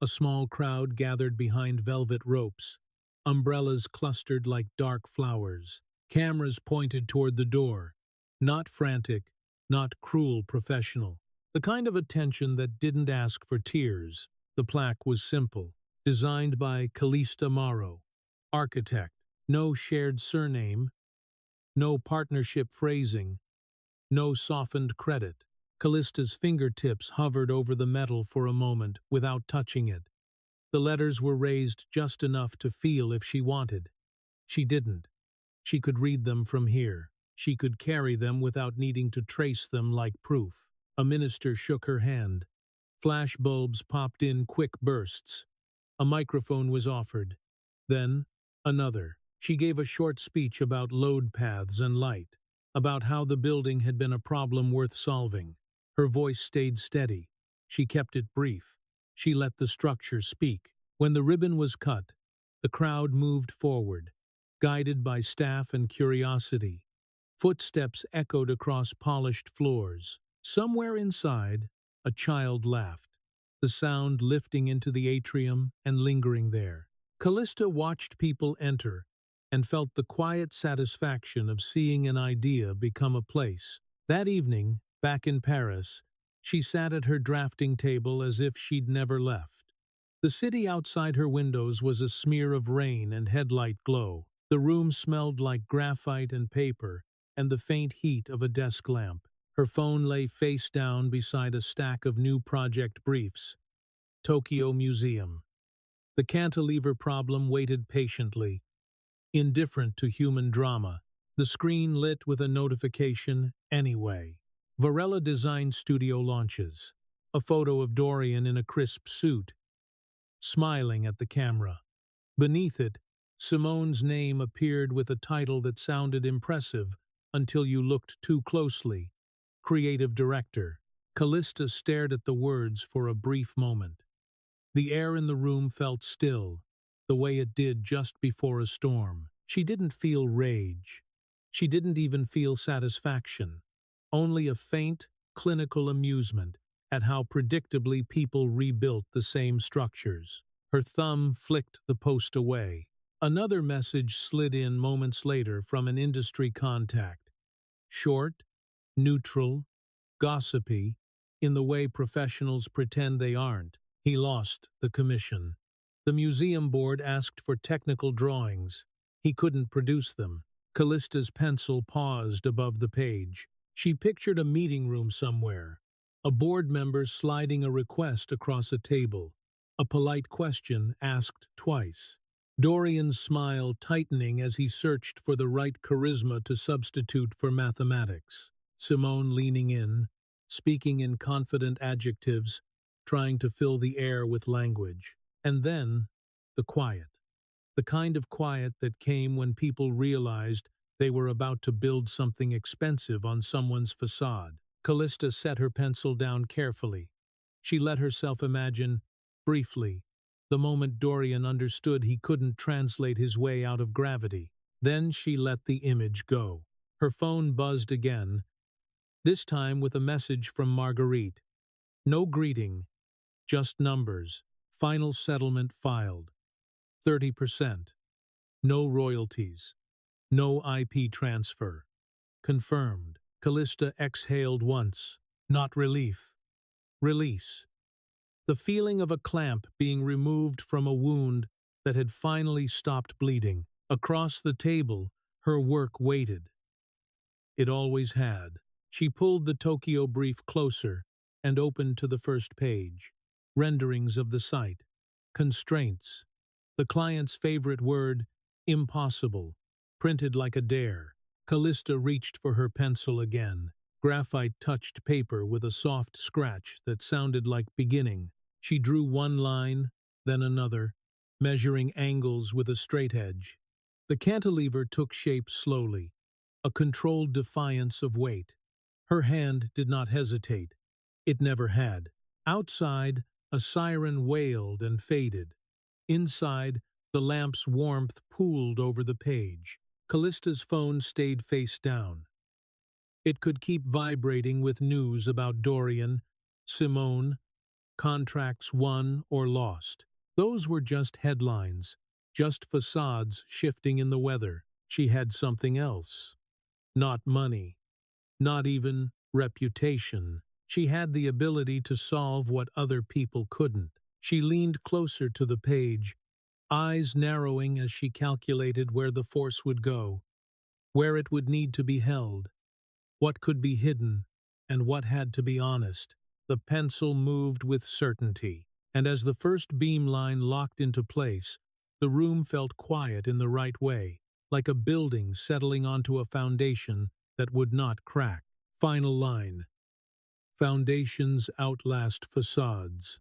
A small crowd gathered behind velvet ropes. Umbrellas clustered like dark flowers. Cameras pointed toward the door. Not frantic, not cruel professional. The kind of attention that didn't ask for tears. The plaque was simple. Designed by Kalista Maro, architect. No shared surname, no partnership phrasing, no softened credit. Callista's fingertips hovered over the metal for a moment without touching it. The letters were raised just enough to feel if she wanted. She didn't. She could read them from here. She could carry them without needing to trace them like proof. A minister shook her hand. Flash bulbs popped in quick bursts. A microphone was offered. Then, another. She gave a short speech about load paths and light, about how the building had been a problem worth solving. Her voice stayed steady. She kept it brief. She let the structure speak. When the ribbon was cut, the crowd moved forward, guided by staff and curiosity. Footsteps echoed across polished floors. Somewhere inside, a child laughed, the sound lifting into the atrium and lingering there. Kalista watched people enter and felt the quiet satisfaction of seeing an idea become a place. That evening, back in Paris, she sat at her drafting table as if she'd never left. The city outside her windows was a smear of rain and headlight glow. The room smelled like graphite and paper and the faint heat of a desk lamp. Her phone lay face down beside a stack of new project briefs. Tokyo Museum. The cantilever problem waited patiently, indifferent to human drama. The screen lit with a notification anyway. Varela Design Studio launches. A photo of Dorian in a crisp suit, smiling at the camera. Beneath it, Simone's name appeared with a title that sounded impressive until you looked too closely. Creative Director. Kalista stared at the words for a brief moment. The air in the room felt still, the way it did just before a storm. She didn't feel rage. She didn't even feel satisfaction. Only a faint, clinical amusement at how predictably people rebuilt the same structures. Her thumb flicked the post away. Another message slid in moments later from an industry contact. Short, neutral, gossipy, in the way professionals pretend they aren't. He lost the commission. The museum board asked for technical drawings. He couldn't produce them. Callista's pencil paused above the page. She pictured a meeting room somewhere, a board member sliding a request across a table, a polite question asked twice. Dorian's smile tightening as he searched for the right charisma to substitute for mathematics. Simone leaning in, speaking in confident adjectives, trying to fill the air with language. And then, the quiet. The kind of quiet that came when people realized they were about to build something expensive on someone's facade. Kalista set her pencil down carefully. She let herself imagine, briefly, the moment Dorian understood he couldn't translate his way out of gravity. Then she let the image go. Her phone buzzed again, this time with a message from Marguerite. No greeting, just numbers. Final settlement filed. 30%. No royalties. No IP transfer. Confirmed. Kalista exhaled once. Not relief. Release. The feeling of a clamp being removed from a wound that had finally stopped bleeding. Across the table, her work waited. It always had. She pulled the Tokyo brief closer and opened to the first page. Renderings of the site. Constraints. The client's favorite word, impossible, printed like a dare. Kalista reached for her pencil again. Graphite touched paper with a soft scratch that sounded like beginning. She drew one line, then another, measuring angles with a straight edge. The cantilever took shape slowly, a controlled defiance of weight. Her hand did not hesitate. It never had. Outside, a siren wailed and faded. Inside, the lamp's warmth pooled over the page. Callista's phone stayed face down. It could keep vibrating with news about Dorian, Simone, contracts won or lost. Those were just headlines, just facades shifting in the weather. She had something else. Not money, not even reputation. She had the ability to solve what other people couldn't. She leaned closer to the page, eyes narrowing as she calculated where the force would go, where it would need to be held, what could be hidden, and what had to be honest. The pencil moved with certainty, and as the first beamline locked into place, the room felt quiet in the right way, like a building settling onto a foundation that would not crack. Final line. Foundations outlast facades.